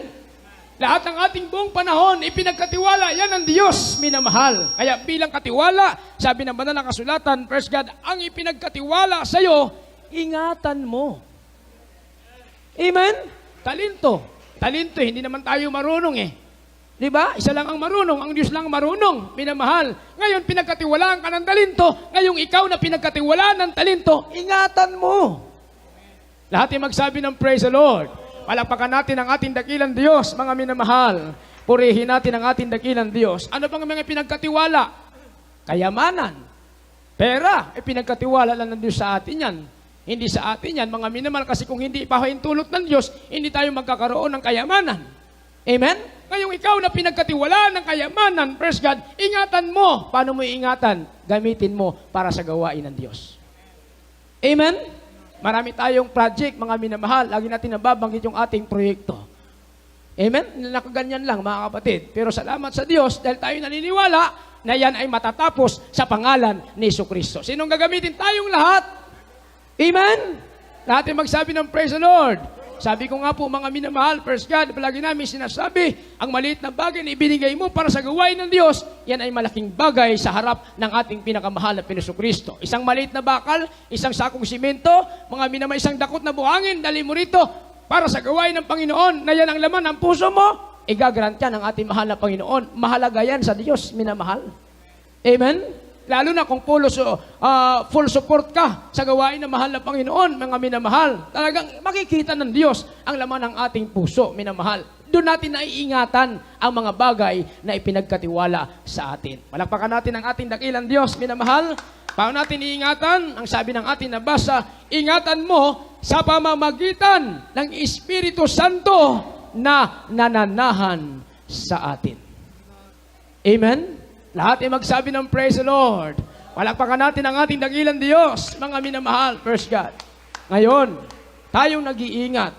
Speaker 2: Lahat ng ating buong panahon, ipinagkatiwala yan ng Diyos, minamahal. Kaya bilang katiwala, sabi ng banal na kasulatan, first God, ang ipinagkatiwala sa iyo, ingatan mo. Amen? Talento. Talento, hindi naman tayo marunong Di ba? Isa lang ang marunong, ang Diyos lang marunong, minamahal. Ngayon, pinagkatiwalaan ka ng talento. Ngayong ikaw na pinagkatiwalaan ng talento, ingatan mo. Lahat ay magsabi ng praise the Lord. Palakpakan natin ang ating dakilang Diyos, mga minamahal. Purihin natin ang ating dakilang Diyos. Ano bang mga pinagkatiwala? Kayamanan. Pera, pinagkatiwala lang ng Diyos sa atin yan. Hindi sa atin yan, mga minamahal, kasi kung hindi ipahintulot ng Diyos, hindi tayo magkakaroon ng kayamanan. Amen? Ngayong ikaw na pinagkatiwalaan ng kayamanan, praise God, ingatan mo. Paano mo iingatan? Gamitin mo para sa gawain ng Diyos. Amen? Marami tayong project, mga minamahal. Lagi natin nababanggit yung ating proyekto. Amen? Nakaganyan lang, mga kapatid. Pero salamat sa Diyos dahil tayo naniniwala na yan ay matatapos sa pangalan ni Jesucristo. Sinong gagamitin? Tayong lahat. Amen? Lahat ay magsabi ng praise the Lord. Sabi ko nga po, mga minamahal, first God, palagi namin sinasabi, ang maliit na bagay na ibinigay mo para sa gawain ng Diyos, yan ay malaking bagay sa harap ng ating pinakamahal na Jesucristo. Isang maliit na bakal, isang sakong simento, mga minamahal, isang dakot na buhangin, dali mo rito para sa gawain ng Panginoon, na yan ang laman ng puso mo, igagrant yan ng ating mahal na Panginoon. Mahalaga yan sa Diyos, minamahal. Amen? Lalo na kung full support ka sa gawain ng mahal na Panginoon, mga minamahal. Talagang makikita ng Diyos ang laman ng ating puso, minamahal. Doon natin naiingatan ang mga bagay na ipinagkatiwala sa atin. Palakpakan natin ang ating dakilang Diyos, minamahal. Paano natin iingatan? Ang sabi ng ating nabasa, ingatan mo sa pamamagitan ng Espiritu Santo na nananahan sa atin. Amen? Lahat ay magsabi ng praise the Lord. Palakpakan natin ang ating dakilang Diyos, mga minamahal, first God. Ngayon, tayong nag-iingat.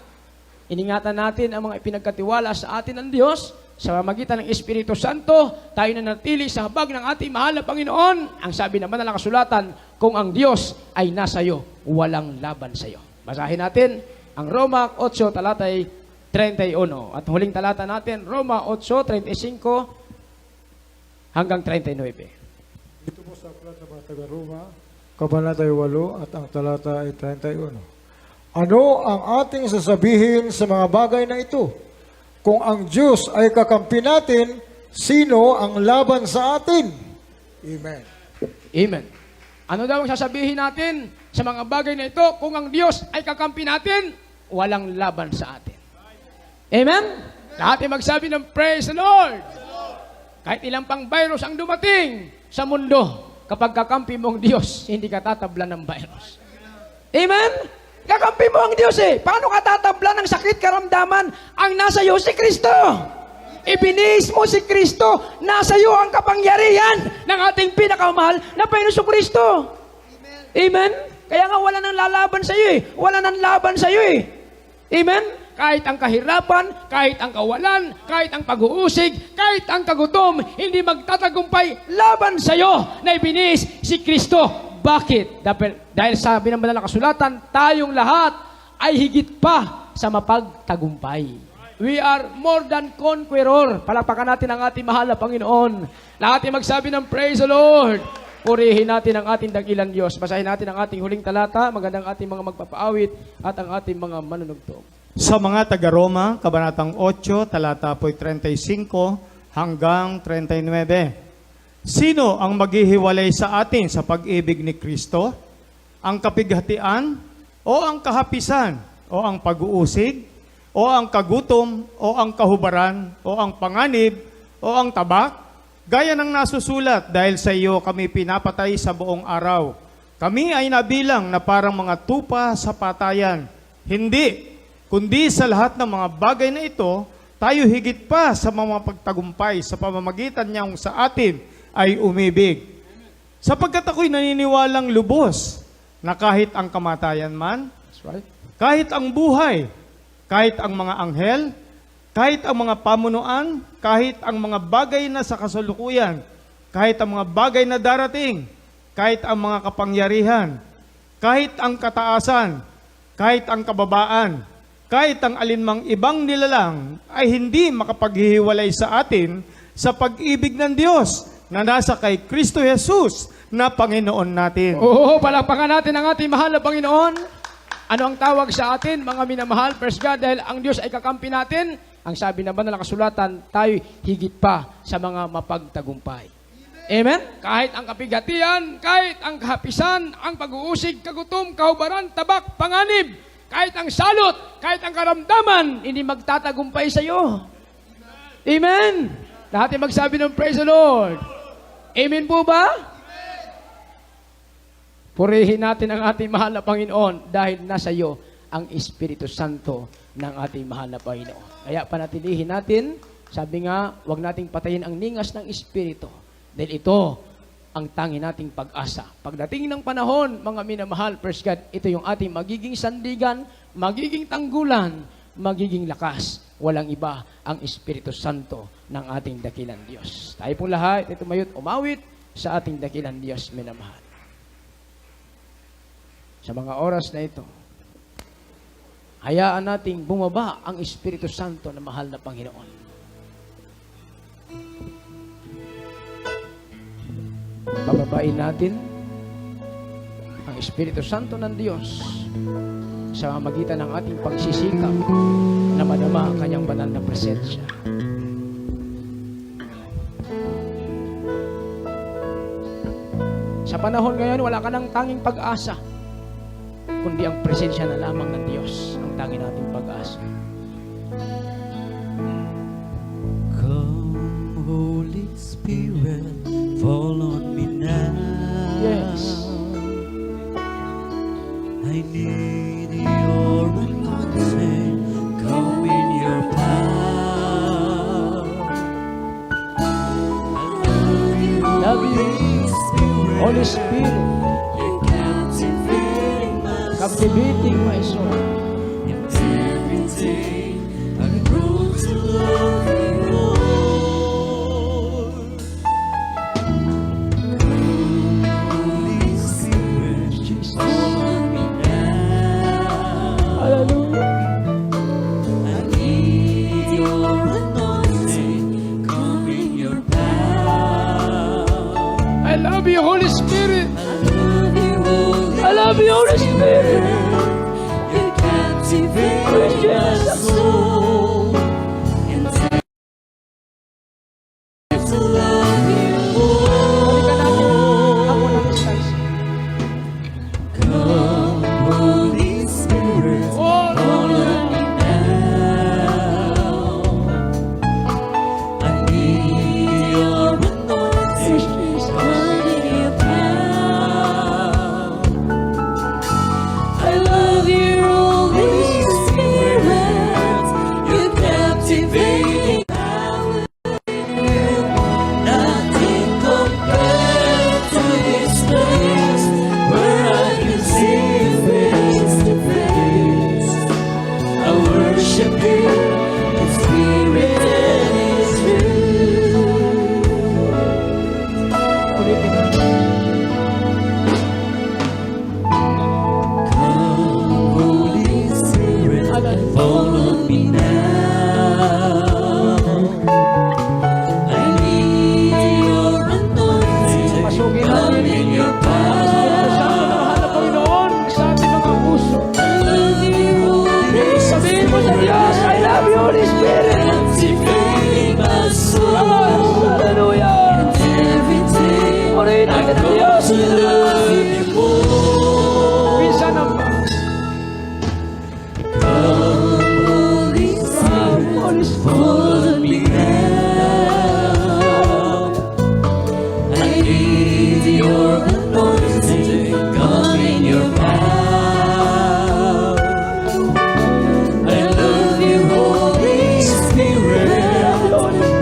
Speaker 2: Iningatan natin ang mga ipinagkatiwala sa atin ng Diyos, sa magitan ng Espiritu Santo, tayo na natili sa habag ng ating mahal na Panginoon. Ang sabi naman ng kasulatan, kung ang Diyos ay nasa iyo, walang laban sa iyo. Basahin natin ang Roma 8, talatay 31. At huling talata natin, Roma 8, 35 hanggang 39.
Speaker 5: Ito po sa aklat ng mga taga-Roma, Kabanata 8 at ang talata ay 31. Ano ang ating sasabihin sa mga bagay na ito? Kung ang Diyos ay kakampi natin, sino ang laban sa atin? Amen.
Speaker 2: Amen. Ano daw ang sasabihin natin sa mga bagay na ito? Kung ang Diyos ay kakampi natin, walang laban sa atin. Amen? Lahat ay magsabi ng praise the Lord. Kahit ilang pang virus ang dumating sa mundo, kapag kakampi mo ang Diyos, hindi ka tatablan ng virus. Amen? Kakampi mo ang Diyos eh. Paano ka tatablan ng sakit karamdaman? Ang nasa iyo si Kristo. Ibinihis mo si Kristo. Nasa iyo ang kapangyarihan ng ating pinakamahal na Panginoon Kristo. Amen? Kaya nga wala nang lalaban sa iyo eh. Wala nang laban sa iyo eh. Amen? Kahit ang kahirapan, kahit ang kawalan, kahit ang pag-uusig, kahit ang kagutom, hindi magtatagumpay laban sa iyo na ibinihis si Kristo. Bakit? Dahil sabi ng banal na kasulatan, tayong lahat ay higit pa sa mapagtagumpay. We are more than conqueror. Palakpakan natin ang ating mahal na Panginoon. Lahat ay magsabi ng praise the Lord. Purihin natin ang ating dakilang Diyos. Basahin natin ang ating huling talata, magandang ating mga magpapaawit at ang ating mga manunugtong.
Speaker 4: Sa mga taga-Roma, Kabanatang 8, talata po'y 35 hanggang 39. Sino ang maghihiwalay sa atin sa pag-ibig ni Kristo? Ang kapighatian o ang kahapisan o ang pag-uusig o ang kagutom o ang kahubaran o ang panganib o ang tabak? Gaya ng nasusulat, dahil sa iyo kami pinapatay sa buong araw. Kami ay nabilang na parang mga tupa sa patayan. Hindi, kundi sa lahat ng mga bagay na ito, tayo higit pa sa mga pagtagumpay sa pamamagitan niyang sa atin ay umibig. Sapagkat ako'y naniniwalang lubos na kahit ang kamatayan man,
Speaker 2: That's right.
Speaker 4: kahit ang buhay, kahit ang mga anghel, kahit ang mga pamunuan, kahit ang mga bagay na sa kasalukuyan, kahit ang mga bagay na darating, kahit ang mga kapangyarihan, kahit ang kataasan, kahit ang kababaan, kahit ang alinmang ibang nilalang ay hindi makapaghihiwalay sa atin sa pag-ibig ng Diyos na nasa kay Kristo Jesus na Panginoon natin.
Speaker 2: Oo, palakpakan natin ang ating mahal na Panginoon. Ano ang tawag sa atin, mga minamahal? First God, dahil ang Diyos ay kakampi natin, ang sabi naman ng kasulatan, tayo higit pa sa mga mapagtagumpay. Amen? Kahit ang kapigatian, kahit ang kahapisan, ang pag-uusig, kagutom, kahubaran, tabak, panganib, kahit ang salot, kahit ang karamdaman, hindi magtatagumpay sa iyo. Amen? Lahat ay magsabi ng praise the Lord. Amen po ba? Purihin natin ang ating mahal na Panginoon dahil nasa iyo ang Espiritu Santo ng ating mahal na Panginoon. Kaya panatilihin natin, sabi nga, huwag nating patayin ang ningas ng Espiritu. Dahil ito ang tangi nating pag-asa. Pagdating ng panahon, mga minamahal, first God, ito yung ating magiging sandigan, magiging tanggulan, magiging lakas. Walang iba ang Espiritu Santo ng ating dakilang Diyos. Tayo pong lahat, ito mayut, umawit sa ating dakilang Diyos, minamahal. Sa mga oras na ito, hayaan nating bumaba ang Espiritu Santo na mahal na Panginoon. Bababain natin ang Espiritu Santo ng Diyos sa magitan ng ating pagsisikap na madama ang kanyang banal na presensya. Sa panahon ngayon, wala ka ng tanging pag-asa, kundi ang presensya na lamang ng Diyos ang tangi nating pag-asa.
Speaker 8: Come, Holy Spirit, fall on me now.
Speaker 2: Yes.
Speaker 8: I need your anointing. Come in your power. I love you,
Speaker 2: Love you.
Speaker 8: Holy Spirit.
Speaker 2: Holy Spirit,
Speaker 8: you're captivating my soul.
Speaker 2: captivating my soul.
Speaker 8: And every day I grow to love you more. Holy Spirit,
Speaker 2: Jesus.
Speaker 8: follow me now.
Speaker 2: Hallelujah.
Speaker 8: I need your anointing, come in your power.
Speaker 2: I love you, Holy Spirit.
Speaker 8: I love you, Holy Spirit. You captivate my soul. And to love you more. Come, Holy Spirit, follow me now. I need your anointing, come in your power. I love you, Holy Spirit. You captivating power in you. Nothing compared to this place where I can see you face to face. I worship you in spirit and in truth. Come, Holy Spirit, follow me now. I need your anointing, come in your power.
Speaker 2: Panginoon, sa ating mga puso.
Speaker 8: I love you, Holy
Speaker 2: Sabihin mo sa Diyos, I love you, Holy Spirit.
Speaker 8: captivating my soul.
Speaker 2: Hallelujah.
Speaker 8: And every day
Speaker 2: Purihin
Speaker 8: I
Speaker 2: natin ang
Speaker 8: grow
Speaker 2: Diyos.
Speaker 8: to love you more.
Speaker 2: Minsan ang
Speaker 8: Holy Spirit, follow me now. I need your anointing, come in your power. I love you, Holy Spirit.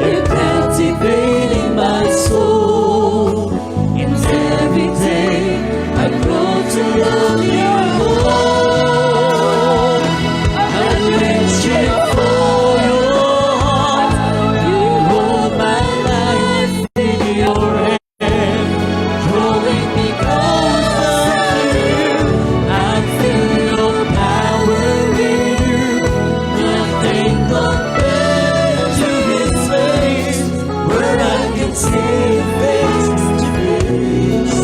Speaker 8: You're captivating my soul. And every day I grow to love you more. I'm reaching for your heart. You hold my life in your hand, drawing me closer to you. I feel your power in you. Nothing compared to this place where I can see you face to face.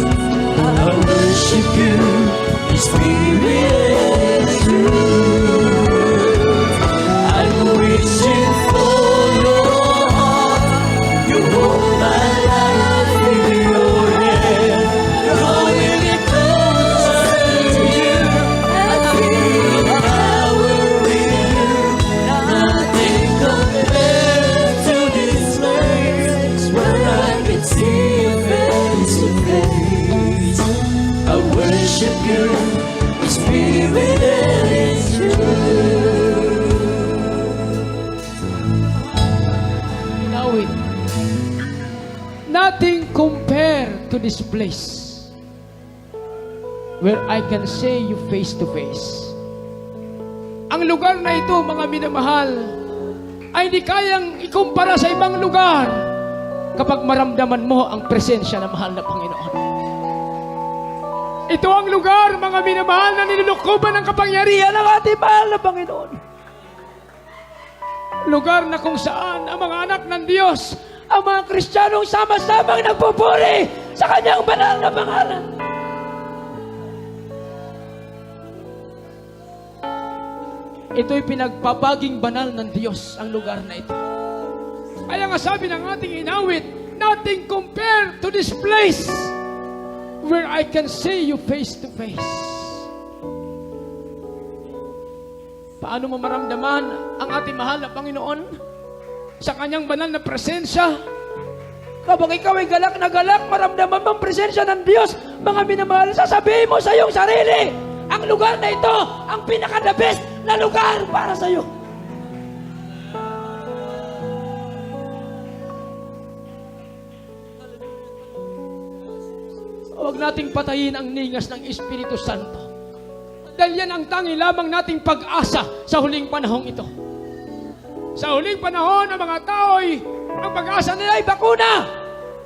Speaker 8: I worship you in spirit and truth. I'm reaching for your heart. You hold my life in your hand, drawing me closer to you. I feel your power in you. Nothing compared to this place where I can see you face to face. I worship you in spirit and in truth.
Speaker 2: inawit. Nothing compared to this place where I can say you face to face. Ang lugar na ito, mga minamahal, ay hindi kayang ikumpara sa ibang lugar kapag maramdaman mo ang presensya ng mahal na Panginoon. Ito ang lugar, mga minamahal, na nilulukuban ng kapangyarihan ng ating mahal na Panginoon. Lugar na kung saan ang mga anak ng Diyos, ang mga Kristiyanong sama-samang nagpupuri sa kanyang banal na pangalan. Ito'y pinagpapaging banal ng Diyos, ang lugar na ito. Kaya nga sabi ng ating inawit, nothing compared to this place where I can see you face to face. Paano mo maramdaman ang ating mahal na Panginoon sa kanyang banal na presensya? Kapag ikaw ay galak na galak, maramdaman mo ang presensya ng Diyos, mga minamahal, sasabihin mo sa iyong sarili, ang lugar na ito, ang pinaka-the best na lugar para sa iyo. Huwag nating patayin ang ningas ng Espiritu Santo. Dahil yan ang tangi lamang nating pag-asa sa huling panahong ito. Sa huling panahon, ang mga tao'y ang pag-asa nila ay bakuna.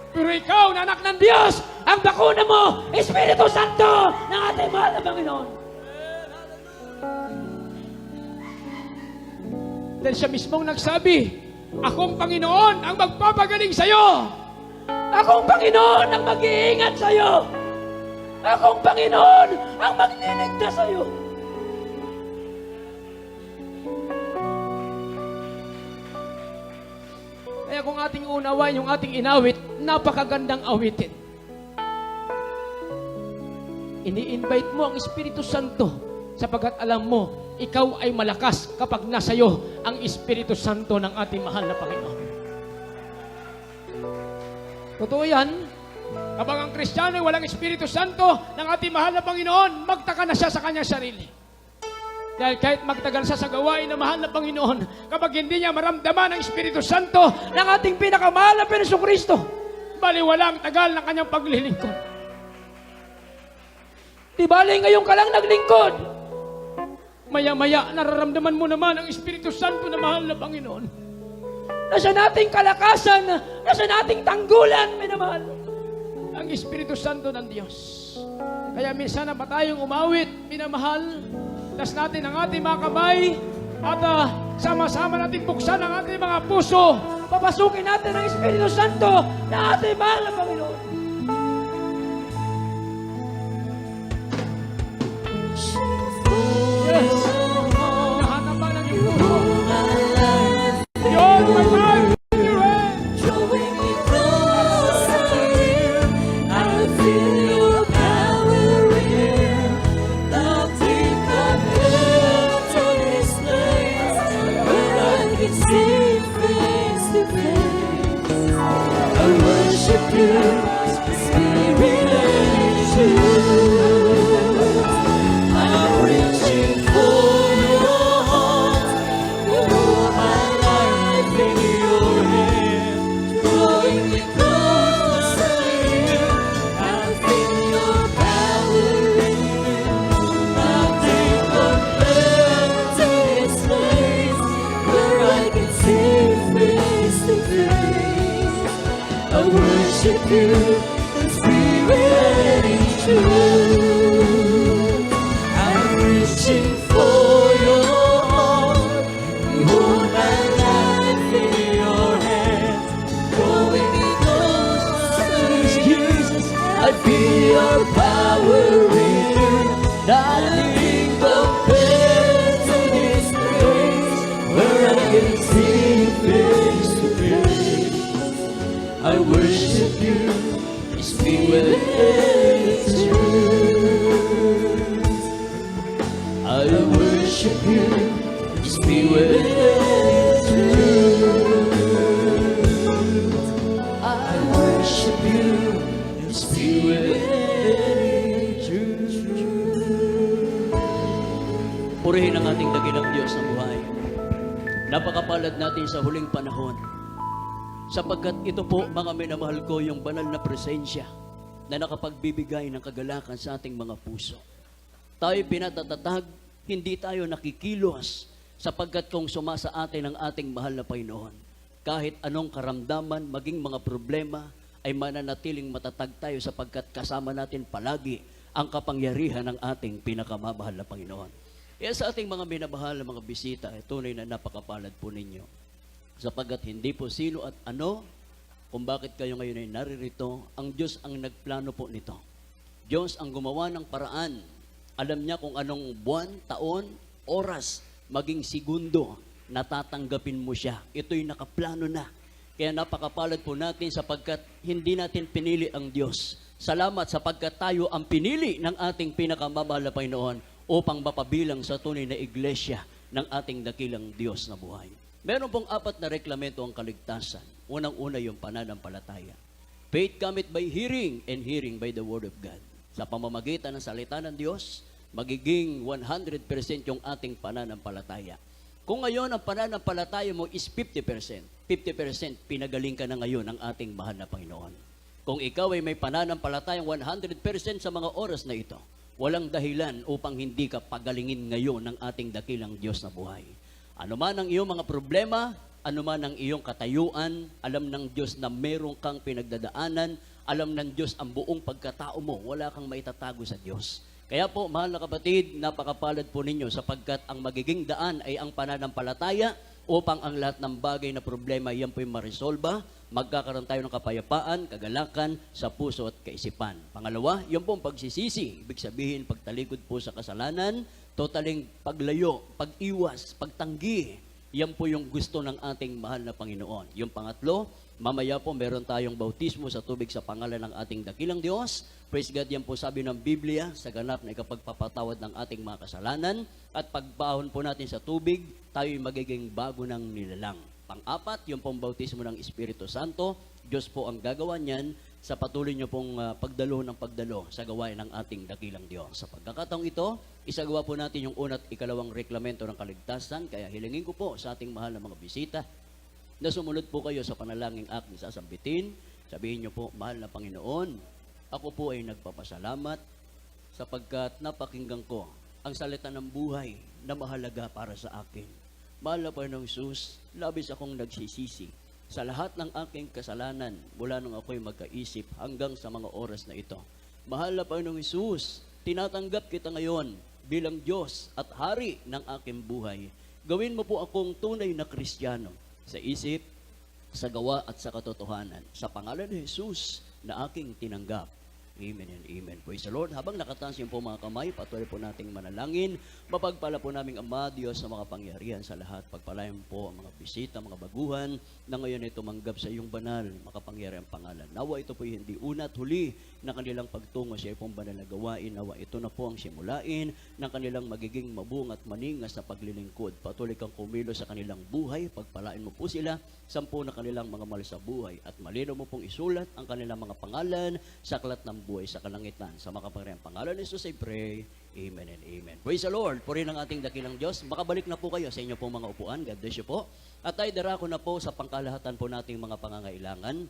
Speaker 2: Pero ikaw na anak ng Diyos, ang bakuna mo, Espiritu Santo ng ating mahal na Panginoon. Dahil siya mismong nagsabi, akong Panginoon ang magpapagaling sa'yo. Akong Panginoon ang mag-iingat sa'yo. Akong Panginoon ang magliligtas sa'yo. Kaya kung ating unawain yung ating inawit, napakagandang awitin. Ini-invite mo ang Espiritu Santo sapagkat alam mo, ikaw ay malakas kapag nasa iyo ang Espiritu Santo ng ating mahal na Panginoon. Totoo yan. Kapag ang Kristiyano ay walang Espiritu Santo ng ating mahal na Panginoon, magtaka na siya sa kanyang sarili. Dahil kahit magtagal siya sa gawain ng mahal na Panginoon, kapag hindi niya maramdaman ang Espiritu Santo ng ating pinakamahal na Jesucristo, baliwala ang tagal ng kanyang paglilingkod. Di bali ngayon ka lang naglingkod. Maya-maya, nararamdaman mo naman ang Espiritu Santo na mahal na Panginoon. Nasa nating kalakasan, nasa nating tanggulan, minamahal. Ang Espiritu Santo ng Diyos. Kaya minsan na ba tayong umawit, minamahal, tas natin ang ating mga kamay, at sama-sama natin buksan ang ating mga puso, papasukin natin ang Espiritu Santo na ating mahal na Panginoon. Yes! Nahanap ba ng iyong puso? Yun, my God!
Speaker 8: Drawing me closer to you, I feel your power here. Nothing compares to this place, where I can see face to face. I worship you, Spirit and truth. I'm reaching for your heart. You hold my life in your hand, drawing me closer to you. I feel your power in you. Nothing compares to this place, where I can see face to face. I worship you, the Spirit and truth. I'm reaching for your heart. You hold my life in your hand, drawing me closer to Jesus. I feel your power in you. Nothing compares to this place, where I can see face to face. I worship you, Spirit and truth. I worship you, Spirit and truth. I worship you, Spirit and truth.
Speaker 1: Purihin ang ating dakilang Diyos na buhay. Napakapalad natin sa huling panahon. Sapagkat ito po, mga minamahal ko, yung banal na presensya na nakapagbibigay ng kagalakan sa ating mga puso. Tayo pinatatatag, hindi tayo nakikilos, sapagkat kung sumasa atin ang ating mahal na Panginoon, kahit anong karamdaman, maging mga problema, ay mananatiling matatag tayo sapagkat kasama natin palagi ang kapangyarihan ng ating pinakamamahal na Panginoon. Kaya sa ating mga minamahal na mga bisita, tunay na napakapalad po ninyo. Sapagkat hindi po sino at ano, kung bakit kayo ngayon ay naririto, ang Diyos ang nagplano po nito. Diyos ang gumawa ng paraan. Alam niya kung anong buwan, taon, oras, maging segundo, natatanggapin mo siya. Ito'y nakaplano na. Kaya napakapalad po natin sapagkat hindi natin pinili ang Diyos. Salamat sapagkat tayo ang pinili ng ating pinakamamahal na Panginoon upang mapabilang sa tunay na iglesia ng ating dakilang Diyos na buhay. Meron pong 4 na reklamento ang kaligtasan. Unang-una yung pananampalataya. Faith cometh by hearing, and hearing by the Word of God. Sa pamamagitan ng salita ng Diyos, magiging 100% yung ating pananampalataya. Kung ngayon ang pananampalataya mo is 50%, 50% pinagaling ka na ngayon ng ating mahal na Panginoon. Kung ikaw ay may pananampalatayang 100% sa mga oras na ito, walang dahilan upang hindi ka pagalingin ngayon ng ating dakilang Diyos na buhay. Ano man ang iyong mga problema, ano man ang iyong katayuan, alam ng Diyos na meron kang pinagdadaanan, alam ng Diyos ang buong pagkatao mo, wala kang maitatago sa Diyos. Kaya po, mahal na kapatid, napakapalad po ninyo sapagkat ang magiging daan ay ang pananampalataya upang ang lahat ng bagay na problema yan po'y marisolba, magkakaroon tayo ng kapayapaan, kagalakan sa puso at kaisipan. Pangalawa, yung pong pagsisisi, ibig sabihin pagtalikod po sa kasalanan, totaling paglayo, pag-iwas, pagtanggi. Yan po yung gusto ng ating mahal na Panginoon. Yung pangatlo, mamaya po meron tayong bautismo sa tubig sa pangalan ng ating dakilang Diyos. Praise God, yan po sabi ng Biblia, sa ganap na ikapagpapatawad ng ating mga kasalanan. At pagbahon po natin sa tubig, tayo'y magiging bago ng nilalang. Pang-apat, yung pong bautismo ng Espiritu Santo. Diyos po ang gagawa niyan sa patuloy niyo pong pagdalo sa gawain ng ating dakilang Diyos. Sa pagkakataong ito, isagawa po natin yung una at ikalawang reklamento ng kaligtasan. Kaya hilingin ko po sa ating mahal na mga bisita na sumunod po kayo sa panalangin aking sasambitin. Sabihin niyo po, mahal na Panginoon, ako po ay nagpapasalamat sapagkat napakinggan ko ang salita ng buhay na mahalaga para sa akin. Mahal na Panginoong Sus, labis akong nagsisisi sa lahat ng aking kasalanan mula nung ako'y magkaisip hanggang sa mga oras na ito. Mahal na Panginoong Hesus, tinatanggap kita ngayon bilang Diyos at Hari ng aking buhay. Gawin mo po akong tunay na Kristiyano sa isip, sa gawa at sa katotohanan. Sa pangalan ni Hesus na aking tinanggap. Amen and amen. Praise the Lord. Habang nakataas yung po mga kamay, patuloy po nating manalangin. Mapagpala po naming Ama, Diyos, sa mga pangyarihan sa lahat. Pagpalayan po ang mga bisita, mga baguhan, na ngayon ay tumanggap sa iyong banal, makapangyarihan pangalan. Nawa ito po hindi una at huli na kanilang pagtungo sa iyong banal na gawain. Nawa ito na po ang simulain ng kanilang magiging mabung at maningas na paglilingkod. Patuloy kang kumilo sa kanilang buhay. Pagpalain mo po sila, sampu na kanilang mga mahal sa buhay. At malinaw mo pong isulat ang kanilang mga pangalan sa aklat ng buhay sa kalangitan. Sa makapangyarihang pangalan ni Jesus I pray. Amen and amen. Praise the Lord. Purihin ang ating dakilang Diyos. Makabalik na po kayo sa inyo pong mga upuan. God bless you po. At tayo darako na po sa pangkalahatan po nating mga pangangailangan.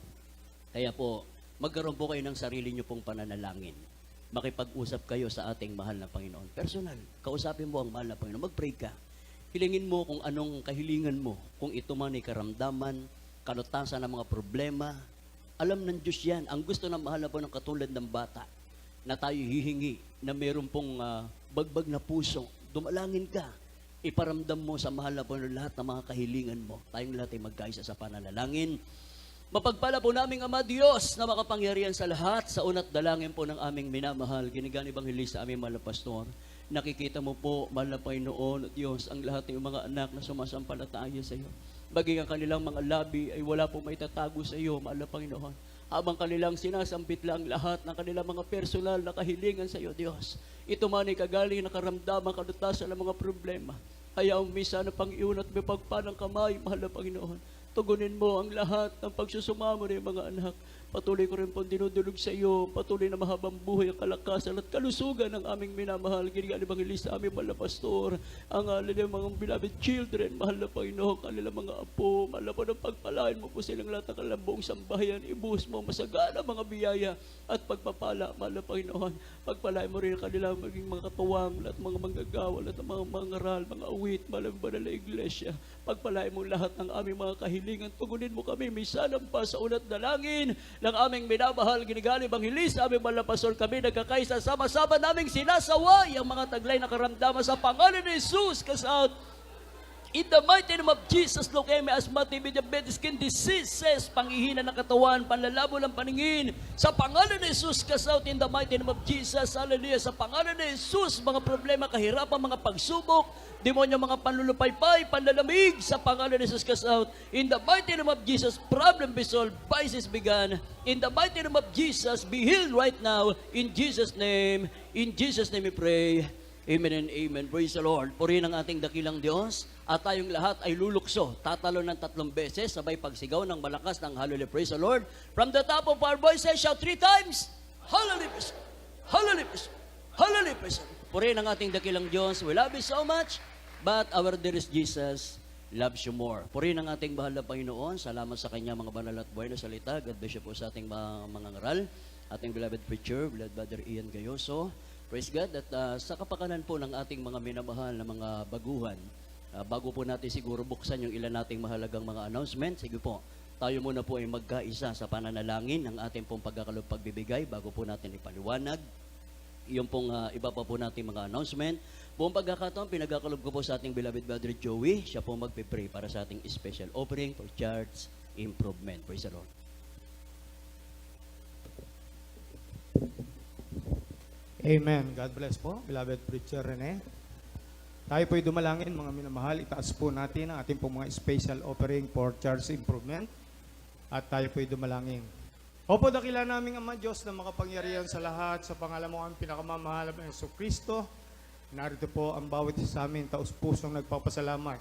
Speaker 1: Kaya po, magkaroon po kayo ng sarili nyo pong pananalangin. Makipag-usap kayo sa ating mahal na Panginoon. Personal. Kausapin mo ang mahal na Panginoon. Mag-pray ka. Hilingin mo kung anong kahilingan mo. Kung ito man ay karamdaman, kalutasan ng mga problema. Alam ng Diyos yan. Ang gusto ng mahal na po ng katulad ng bata na tayo hihingi na meron pong bagbag na puso. Dumalangin ka. Iparamdam mo sa mahal na po ng lahat ng mga kahilingan mo. Tayong lahat ay magkaisa sa pananalangin. Mapagpala po naming Ama Diyos na makapangyarihan sa lahat. Sa una't dalangin po ng aming minamahal, ginigan Ebanghelista, aming mahal na pastor. Nakikita mo po, mahal na Panginoon at Diyos, ang lahat ng mga anak na sumasampalataya sa iyo. Maging ang kanilang mga labi ay wala pong may tatago sa iyo, mahal na Panginoon. Habang kanilang sinasambit lang lahat ng kanilang mga personal na kahilingan sa iyo, Diyos. Ito man ay kagaling na karamdaman, kalutasan ng mga problema. Hayaang misa na Panginoon at may pagpanang kamay, mahal na Panginoon. Tugunin mo ang lahat ng pagsusumamo ng mga anak. Patuloy ko rin po dinudulog sa iyo. Patuloy na mahabang buhay ang kalakasan at kalusugan ng aming minamahal. Ginigan Ebanghelista, aming mahal na pastor. Ang mga beloved children, mahal na Panginoon, kanilang mga apo. Mahal na po ng pagpalain mo po silang lahat ng kanilang buong sambahayan. Ibuhos mo masagana mga biyaya at pagpapala, mahal na Panginoon. Pagpalain mo rin ang kanilang maging mga katuwang, lahat mga manggagawa, lahat ng mga mangaral, mga awit, mahal na iglesia. Pagpalain mo lahat ng aming mga kahilingan. Tugunin mo kami, may salam pa sa ulat dalangin ng aming minamahal, ginigali Ebanghelista, aming malapasol kami, nagkakaisa, sama-sama naming sinasaway ang mga taglay na karamdaman sa pangalan ni Jesus, kasaot. In the mighty name of Jesus, leukemia, asthma, TB, diabetes, skin diseases, panghihina ng katawan, panlalabo ng paningin, sa pangalan ni Jesus, kasaut, in the mighty name of Jesus, hallelujah, sa pangalan ni Jesus, mga problema, kahirapan, mga pagsubok, demonyo, mga panlulupaypay, panlalamig, sa pangalan ni Jesus, kasaut, in the mighty name of Jesus, problem be solved, vices begun, in the mighty name of Jesus, be healed right now, in Jesus' name we pray. Amen and amen. Praise the Lord. Purihin ang ating dakilang Diyos at tayong lahat ay lulukso. Tatalo ng 3 beses, sabay pagsigaw ng malakas ng hallelujah. Praise the Lord. From the top of our voices, shout 3 times, hallelujah, hallelujah, hallelujah. Purihin ang ating dakilang Diyos. We love you so much, but our dearest Jesus, loves you more. Purihin ang ating mahal na Panginoon. Salamat sa kanya mga banal at buhay na salita. God bless you po sa ating mga ngaral. Ating beloved preacher, beloved Brother Ian Gayoso. Praise God at sa kapakanan po ng ating mga minamahal na mga baguhan, bago po natin siguro buksan yung ilan nating mahalagang mga announcement, sige po, tayo muna po ay magkaisa sa pananalangin ng ating pong pagkakalob pagbibigay bago po natin ipaliwanag. Yung pong iba pa po nating mga announcement. Buong pagkakataon, pinagkakalob ko po sa ating beloved Brother Joey. Siya po magpipray para sa ating special offering for church improvement. Praise the Lord.
Speaker 4: Amen. God bless po, beloved preacher Rene. Tayo po'y dumalangin, mga minamahal. Itaas po natin ang ating pong mga special offering for church improvement. At tayo po'y dumalangin. Opo, dakila naming Ama Diyos na makapangyarihan sa lahat, sa pangalan mo ang pinakamamahal na Yesu Kristo. Narito po ang bawat isa sa amin, taus-pusong nagpapasalamat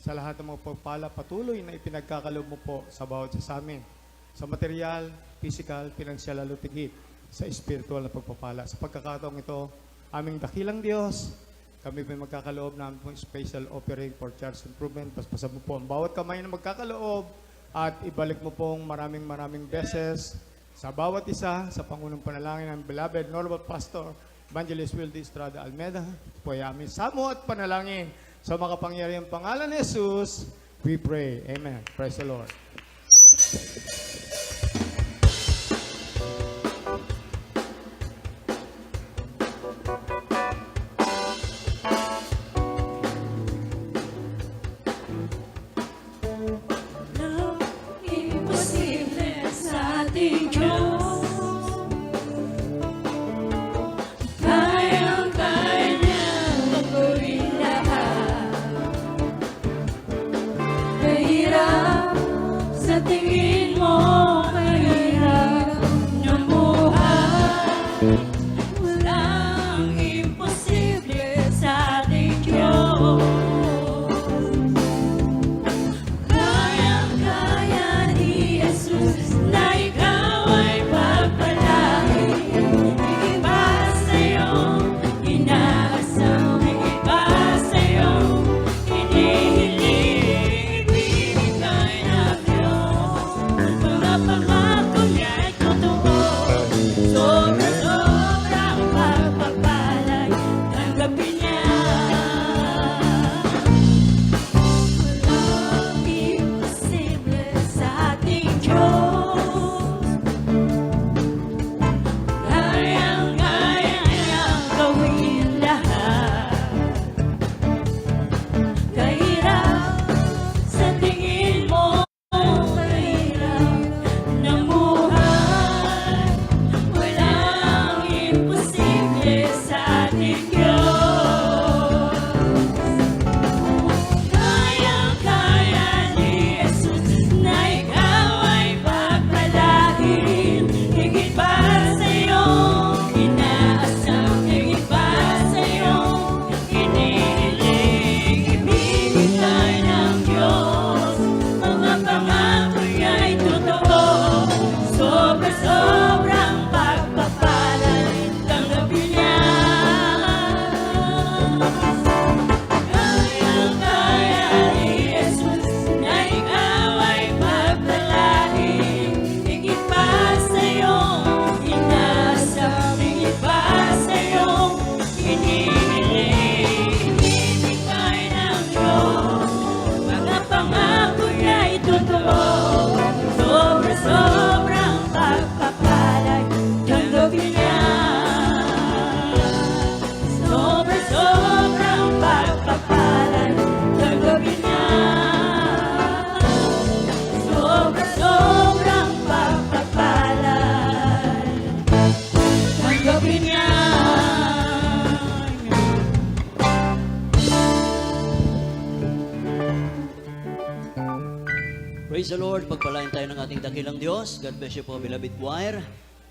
Speaker 4: sa lahat ng mga pagpala patuloy na ipinagkakalob mo po sa bawat isa sa amin. Sa material, physical, pinansyal, lalo tigit, sa spiritual na pagpapala. Sa pagkakataong ito, aming dakilang Diyos, kami po magkakaloob namin po special offering for church improvement. Paspasan mo po ang bawat kamay na magkakaloob at ibalik mo pong maraming beses sa bawat isa sa Pangunong Panalangin ng beloved Normal Pastor Evangelist Wildy Estrada Almeda. Po ay aming samo at panalangin sa makapangyarihang pangalan ni Jesus. We pray. Amen. Praise the Lord.
Speaker 8: Imposible sa ating Diyos. Kayang-kaya niyang gawin lahat. Kahirap sa tingin mo, kahirap na buhay. Walang imposible sa ating Diyos. Kayang-kaya ni Jesus na ikaw ay pagpalain. Higit pa sa iyong inaasam, higit pa sa iyong hinihiling. Ibibigay ng Diyos mga pangako niya'y totoo. Sobra-sobrang pagpapalay, tanggapin niya. Walang imposible sa ating Diyos. Kayang-kaya niyang gawin lahat. Kahirap sa tingin mo, kahirap ng buhay. Walang imposible sa ating Diyos. Kayang-kaya ni Jesus na ikaw ay pagpalain. Higit pa sa iyong inaasam, higit pa sa iyong hinihiling. Ibibigay ng Diyos mga pangako niya'y totoo. Sobra-sobrang pagpapalay, tanggapin niya. Kayang-kaya ni Jesus na ikaw ay pagpalain. Higit pa sa iyong inaasam, higit pa sa iyong hinihiling. Ibibigay ng Diyos mga pangako niya'y totoo. Sobra-sobrang pagpapalay, tanggapin niya. Sobra-sobrang pagpapalay, tanggapin niya. Sobra-sobrang pagpapalay, tanggapin niya.
Speaker 1: Praise the Lord. Pagpalain tayo ng ating dakilang Diyos. God bless you po, beloved choir.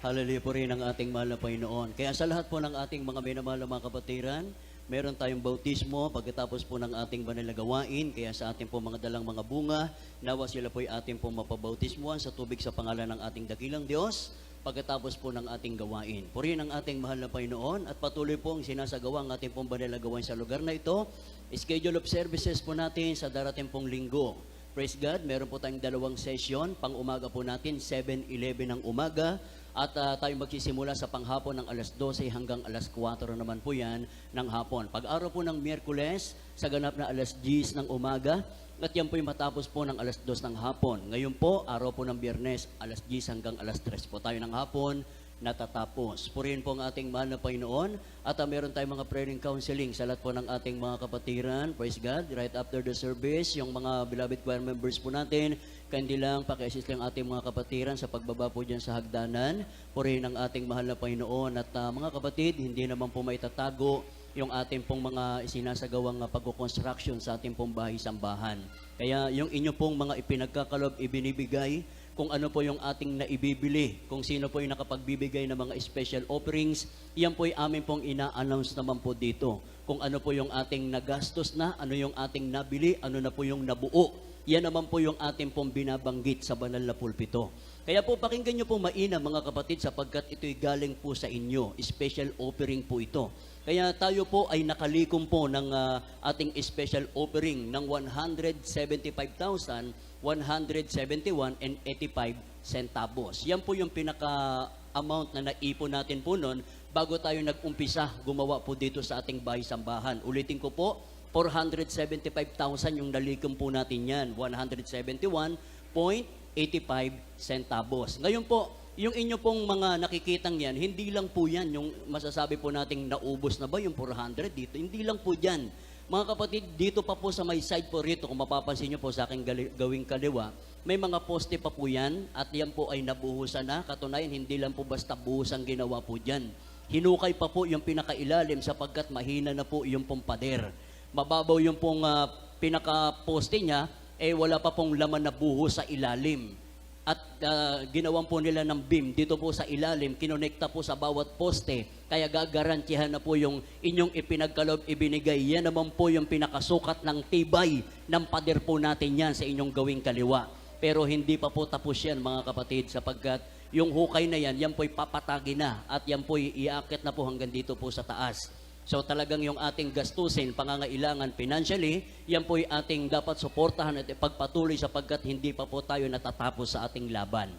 Speaker 1: Hallelujah po rin ang ating mahal na Panginoon. Kaya sa lahat po ng ating mga minamahal na mga kapatiran, meron tayong bautismo pagkatapos po ng ating banal na gawain. Kaya sa ating po mga dalang mga bunga, nawa sila po ay ating po mapabautismuhan sa tubig sa pangalan ng ating dakilang Diyos. pagkatapos po ng ating gawain. Purihin ang ating mahal na Panginoon at patuloy pong sinasagawa ang ating pong banal na gawain sa lugar na ito. Schedule of services po natin sa darating pong linggo. Praise God, meron po tayong 2 session. Pang-umaga po natin, 7:11 ng umaga. At tayo magsisimula sa panghapon ng alas 12 hanggang alas 4 naman po yan ng hapon. Pag-araw po ng Miyerkules, sa ganap na alas 10 ng umaga. At yan po'y matapos po ng alas 2 ng hapon. Ngayon po, araw po ng Biyernes, alas 10 hanggang alas 3 po tayo ng hapon natatapos. Purihin po ang ating mahal na Panginoon. At meron tayong mga prayer and counseling sa lahat po ng ating mga kapatiran. Praise God. Right after the service, yung mga beloved choir members po natin, kandi lang, paki-assist lang ating mga kapatiran sa pagbaba po dyan sa hagdanan. Purihin ang ating mahal na Panginoon. At mga kapatid, hindi naman po maitatago yung ating pong mga isinasagawang pagkukonstruction sa ating pong bahay-sambahan. Kaya yung inyo pong mga ipinagkakalob, ibinibigay, kung ano po yung ating naibibili, kung sino po yung nakapagbibigay ng mga special offerings, yan po yung amin pong ina-announce naman po dito. Kung ano po yung ating nagastos na, ano yung ating nabili, ano na po yung nabuo. Yan naman po yung ating pong binabanggit sa banal na pulpito. Kaya po pakinggan nyo po mainam mga kapatid sapagkat ito'y galing po sa inyo. Special offering po ito. Kaya tayo po ay nakalikom po ng ating special offering ng 175,171.85 centavos. Yan po yung pinaka-amount na naipon natin po noon bago tayo nag-umpisa gumawa po dito sa ating bahay-sambahan. Ulitin ko po, 475,000 yung nalikom po natin yan. 171.85 centavos. Ngayon po, yung inyo pong mga nakikitang yan, hindi lang po yan yung masasabi po nating naubos na ba yung 400 dito. Hindi lang po dyan. Mga kapatid, dito pa po sa may side po rito, kung mapapansin nyo po sa aking gawing kaliwa, may mga poste pa po yan at yan po ay nabuhusan na. Katunayan, hindi lang po basta buhos ang ginawa po dyan. Hinukay pa po yung pinakailalim sapagkat mahina na po yung pong pader. Mababaw yung pong pinaka-poste niya, wala pa pong laman na buhos sa ilalim. At ginawan po nila ng beam dito po sa ilalim, kinonekta po sa bawat poste, kaya gagarantihan na po yung inyong ipinagkalob, ibinigay. Yan naman po yung pinakasukat ng tibay ng pader po natin yan sa inyong gawing kaliwa. Pero hindi pa po tapos yan mga kapatid sapagkat yung hukay na yan, yan po'y papatagi na at yan po'y iaakit na po hanggang dito po sa taas. So talagang yung ating gastusin, pangangailangan financially, yan po'y ating dapat suportahan at ipagpatuloy sapagkat hindi pa po tayo natatapos sa ating laban.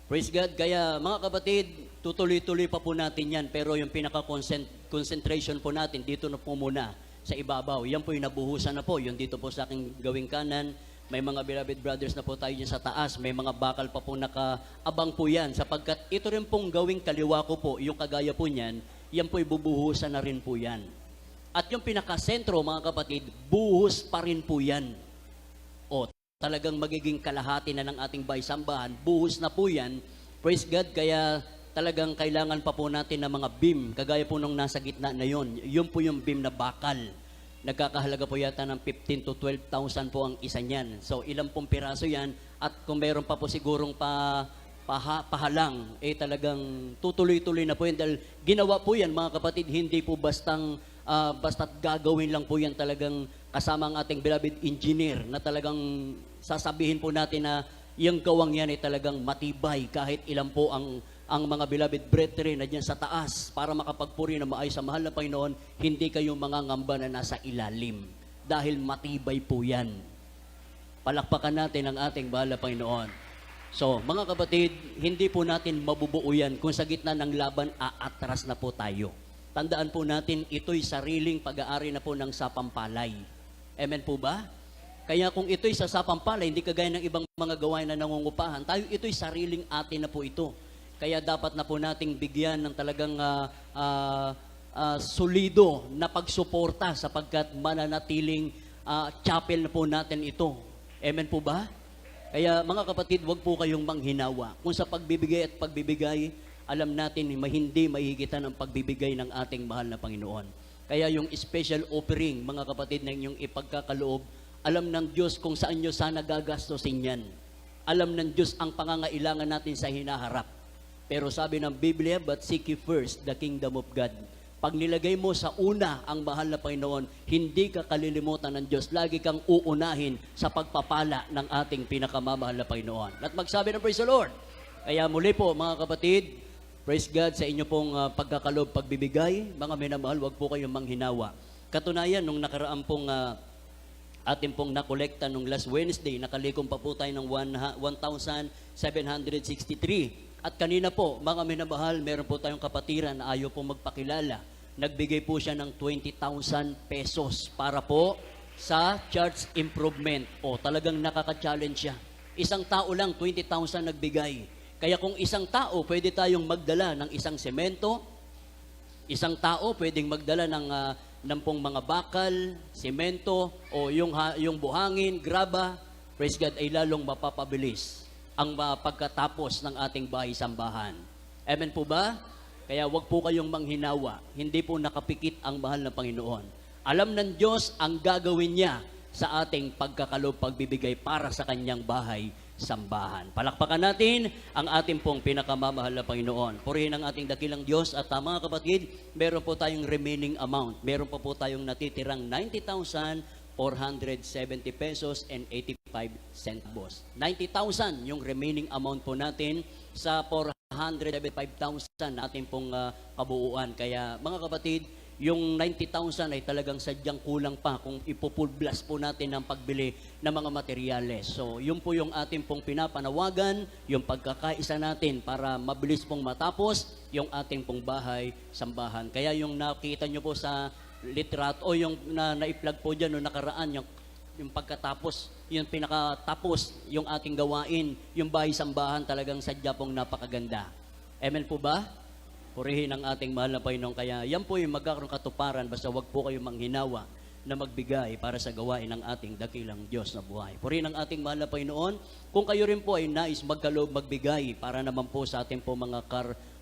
Speaker 1: Praise God. Kaya mga kapatid, tutuloy-tuloy pa po natin yan pero yung pinaka-concentration po natin dito na po muna sa ibabaw. Yan po yung nabuhusan na po. Yung dito po sa aking gawing kanan, may mga beloved brothers na po tayo dyan sa taas. May mga bakal pa po nakaabang po yan. Sapagkat ito rin pong gawing kaliwa ko po, yung kagaya po niyan, yan po'y bubuhusan na rin po yan. At yung pinakasentro, mga kapatid, buhos pa rin po yan. O, talagang magiging kalahati na ng ating bahay-sambahan. Buhos na po yan. Praise God, kaya talagang kailangan pa po natin ng mga beam. Kagaya po nung nasa gitna na yon. Yun po yung beam na bakal. Nagkakahalaga po yata ng 15,000 to 12,000 po ang isa niyan. So, ilang pong piraso yan. At kung meron pa po sigurong pahalang, talagang tutuloy-tuloy na po yan. Dahil ginawa po yan, mga kapatid, hindi po basta't gagawin lang po yan talagang kasama ang ating beloved engineer na talagang sasabihin po natin na yung gawang yan ay talagang matibay kahit ilan po ang mga beloved brethren na dyan sa taas para makapagpuri na maayos sa mahal na Panginoon, hindi kayo mga ngamba na nasa ilalim dahil matibay po yan. Palakpakan natin ang ating mahal na Panginoon. So, mga kapatid, hindi po natin mabubuo yan kung sa gitna ng laban aatras na po tayo. Tandaan po natin, ito'y sariling pag-aari na po ng sapampalay. Amen po ba? Kaya kung ito'y sa sapampalay, hindi kagaya ng ibang mga gawain na nangungupahan, tayo ito'y sariling atin na po ito. Kaya dapat na po nating bigyan ng talagang solido na pagsuporta sapagkat mananatiling chapel na po natin ito. Amen po ba? Kaya mga kapatid, huwag po kayong manghinawa. Kung sa pagbibigay at pagbibigay, alam natin hindi mahihigitan ang pagbibigay ng ating mahal na Panginoon. Kaya yung special offering, mga kapatid, na inyong ipagkakaloob, alam ng Diyos kung saan nyo sana gagastosin yan. Alam ng Diyos ang pangangailangan natin sa hinaharap. Pero sabi ng Biblia, but seek ye first the kingdom of God. Pag nilagay mo sa una ang mahal na Panginoon, hindi ka kalilimutan ng Diyos. Lagi kang uunahin sa pagpapala ng ating pinakamamahal na Panginoon. At magsabi ng praise the Lord. Kaya muli po mga kapatid, praise God sa inyo pong pagkakalob, pagbibigay. Mga minamahal, wag po kayong manghinawa. Katunayan, nung nakaraan pong ating pong nakolekta nung last Wednesday, nakalikom pa po tayo ng 1,763. At kanina po, mga minamahal, meron po tayong kapatiran na ayaw po magpakilala. Nagbigay po siya ng 20,000 pesos para po sa church improvement. O, talagang nakaka-challenge siya. Isang tao lang, 20,000 nagbigay. Kaya kung isang tao, pwede tayong magdala ng isang semento, isang tao pwedeng magdala ng pong mga bakal, semento, o yung buhangin, graba, praise God, ay lalong mapapabilis ang pagkatapos ng ating bahay-sambahan. Amen po ba? Kaya wag po kayong manghinawa. Hindi po nakapikit ang mahal na Panginoon. Alam ng Diyos ang gagawin niya sa ating pagkakalob, pagbibigay para sa kanyang bahay-sambahan. Palakpakan natin ang ating pong pinakamamahal na Panginoon. Purihin ang ating dakilang Diyos at mga kapatid, meron po tayong remaining amount. Meron pa po tayong natitirang 90,470 pesos and 85 centavos. 90,000 yung remaining amount po natin sa 475,000 natin pong kabuuan. Kaya mga kapatid, yung 90,000 ay talagang sadyang kulang pa kung ipupulblas po natin ang pagbili ng mga materyales. So, yun po yung ating pong pinapanawagan, yung pagkakaisa natin para mabilis pong matapos yung ating pong bahay-sambahan. Kaya yung nakita nyo po sa litrato o yung na-i-plug po dyan no nakaraan, yung pagkatapos, yung pinakatapos, yung ating gawain, yung bahay-sambahan talagang sadya pong napakaganda. Amen po ba? Purihin ang ating mahal na Panginoon. Kaya yan po yung magkakaroon katuparan, basta wag po kayong manghinawa na magbigay para sa gawain ng ating dakilang Diyos na buhay. Purihin ang ating mahal na Panginoon. Kung kayo rin po ay nais magkaloob magbigay para naman po sa ating po mga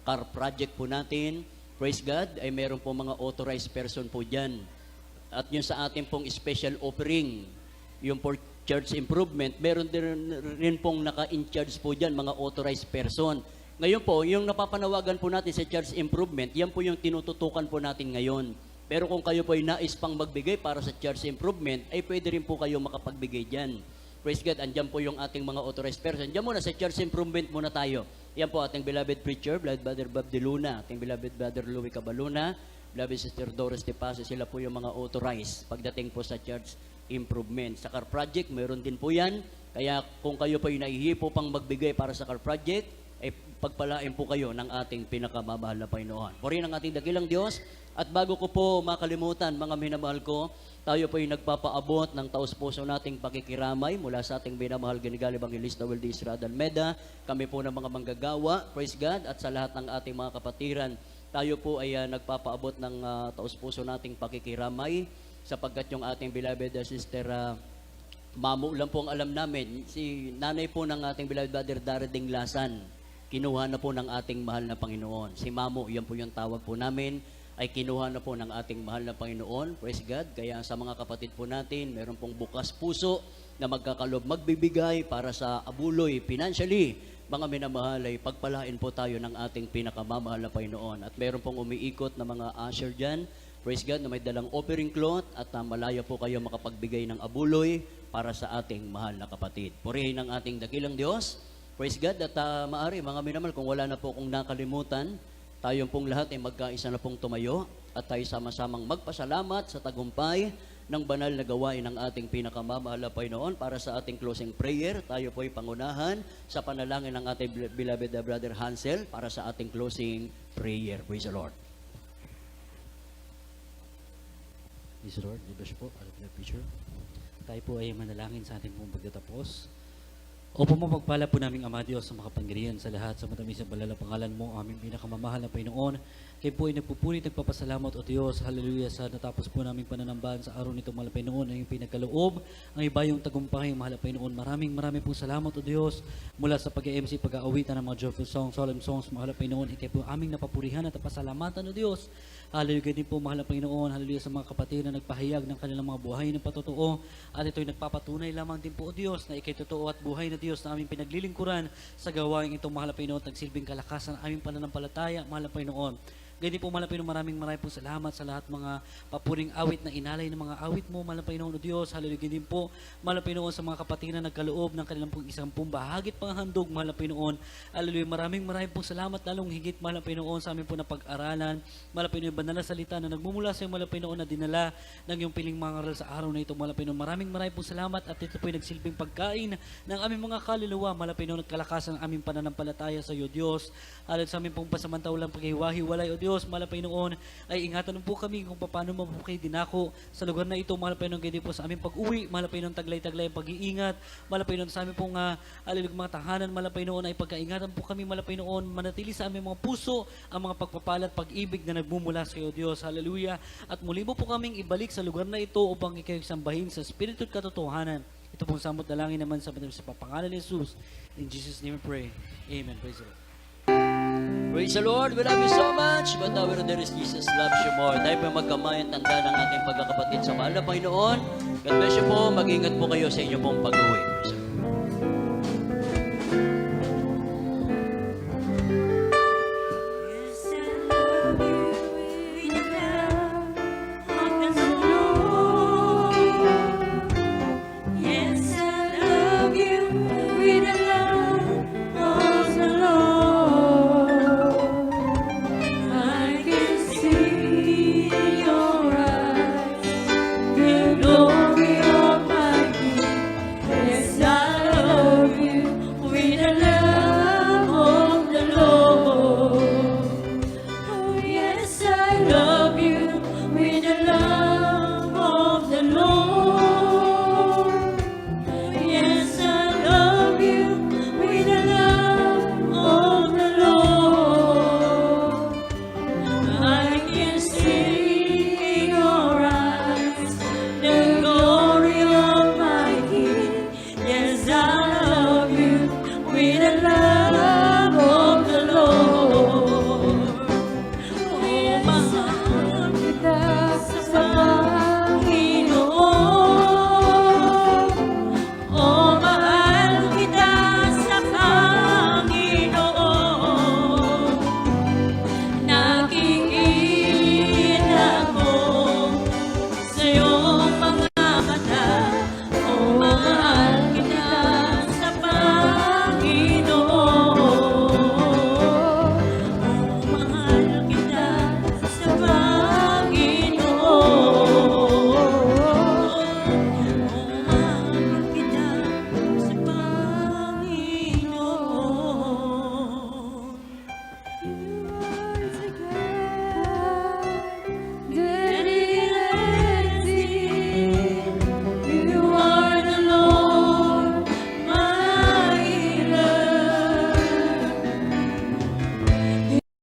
Speaker 1: car project po natin, praise God, ay meron po mga authorized person po dyan. At yung sa ating pong special offering, yung for church improvement, meron din rin pong naka-in-charge po dyan, mga authorized person. Ngayon po, yung napapanawagan po natin sa church improvement, yan po yung tinututukan po natin ngayon. Pero kung kayo po ay nais pang magbigay para sa church improvement, ay pwede rin po kayo makapagbigay dyan. Praise God, andyan po yung ating mga authorized person. Diyan muna sa church improvement muna tayo. Yan po ating beloved preacher, beloved Brother Bob De Luna, ating beloved Brother Louie Cabaluna, beloved Sister Doris De Paz, sila po yung mga authorized pagdating po sa church improvement. Sa car project, mayroon din po yan. Kaya kung kayo po ay nahihipo pang magbigay para sa car project, ay pagpalain po kayo ng ating pinakamamahal na Panginoon. Purihin ang ating dakilang Diyos. At bago ko po makalimutan, mga minamahal ko, tayo po ay nagpapaabot ng taus-puso nating pakikiramay mula sa ating minamahal Ginigal Evangelista Wildy Israel Almeda. Kami po ng mga manggagawa, praise God, at sa lahat ng ating mga kapatiran, tayo po ay nagpapaabot ng taus-puso nating pakikiramay sapagkat yung ating beloved sister Mamo lang po ang alam namin, si nanay po ng ating beloved brother Dareding Lasan, kinuha na po ng ating mahal na Panginoon. Si Mamo, yan po yung tawag po namin, ay kinuha na po ng ating mahal na Panginoon. Praise God. Kaya sa mga kapatid po natin, meron pong bukas puso na magkakalob magbibigay para sa abuloy financially. Mga minamahal, ay pagpalain po tayo ng ating pinakamamahal na Panginoon. At meron pong umiikot na mga usher dyan, praise God, na may dalang offering cloth at malaya po kayo makapagbigay ng abuloy para sa ating mahal na kapatid. Purihin ang ating dakilang Diyos. Praise God. At maari, mga minamahal, kung wala na po kung nakalimutan, tayong pong lahat ay magkaisa na pong tumayo at tayo sama-samang magpasalamat sa tagumpay ng banal na gawain ng ating pinakamamahal na Panginoon. Para sa ating closing prayer, tayo po ay pangunahan sa panalangin ng ating beloved Brother Hansel para sa ating closing prayer. Praise the Lord.
Speaker 9: Praise the Lord. Bless po, our preacher. Tayo po ay manalangin sa ating pong pagtatapos. Opo mo, pagpala po naming Ama Diyos sa makapangyarihan sa lahat, sa matamis na balala pangalan mo, aming pinakamamahal na Panginoon. Kayo po ay nagpupunit, nagpapasalamat o Diyos, hallelujah, sa natapos po naming pananambahan sa araw nito, mahal na Panginoon, ang pinagkaloob, ang iba yung tagumpay, mahal na Panginoon. Maraming po salamat o Diyos, mula sa pag-MC, pag-aawitan ng mga joyful songs, solemn songs, mahal na Panginoon, kayo po aming napapurihan at pasalamatan o Diyos. Hallelujah din po, mahal na Panginoon, hallelujah sa mga kapatid na nagpahayag ng kanilang mga buhay ng patotoo, at ito'y nagpapatunay lamang din po o Diyos, na ikay totoo at buhay na Diyos na aming pinaglilingkuran sa gawain itong mahal na Panginoon, nagsilbing kalakasan ng aming pananampalataya, mahal na Panginoon. Ganyan po, mahal na Panginoon, maraming pong salamat sa lahat mga papuring awit na inalay ng mga awit mo, mahal na Panginoon o Diyos. Hallelujah. Ganyan po, mahal na Panginoon, sa mga kapatid na nagkaloob ng kanilang pong isang pong bahagit panghandog, mahal na Panginoon. Hallelujah. Maraming pong salamat, lalong higit, mahal na Panginoon, sa amin po na pag-aralan. Mahal na Panginoon, banal na salita na nagmumula sa iyo, mahal na Panginoon, na dinala ng iyong piling mga aral sa araw na ito, mahal na Panginoon. Maraming pong salamat at ito po ay nagsilbing pagkain ng aming mga kaluluwa, mahal na Panginoon, at kalakasan ng aming pananampalataya sa iyo, Diyos. Hallelujah. Sa aming pong pasamantawalang paghihiwa-hiwalay, o Diyos, mahal na Panginoon, ay ingatan mo po kami kung paano mo po kayo dinako sa lugar na ito, mahal na Panginoon, kaya po sa aming pag-uwi, mahal na Panginoon, taglay-taglay ang pag-iingat, mahal na Panginoon, sa aming pong mga tahanan, mahal na Panginoon, ay pagkaingatan po kami, mahal na Panginoon, manatili sa aming mga puso ang mga pagpapala at pag-ibig na nagmumula sa iyo, Diyos. Hallelujah. At muli mo po kaming ibalik sa lugar na ito upang ikaw sambahin sa Espiritu at katotohanan. Ito pong samot dalangin naman sa papangalan ni Jesus. In Jesus' name we pray. Amen. Praise the Lord.
Speaker 1: Praise the Lord. We love you so much. But our dear Jesus loves you more. Tayo po magkamay ang tanda ng ating pagkakapatid sa mahal na Panginoon. God bless you po. Mag-ingat po kayo sa inyong pong pag-uwi. Praise the Lord.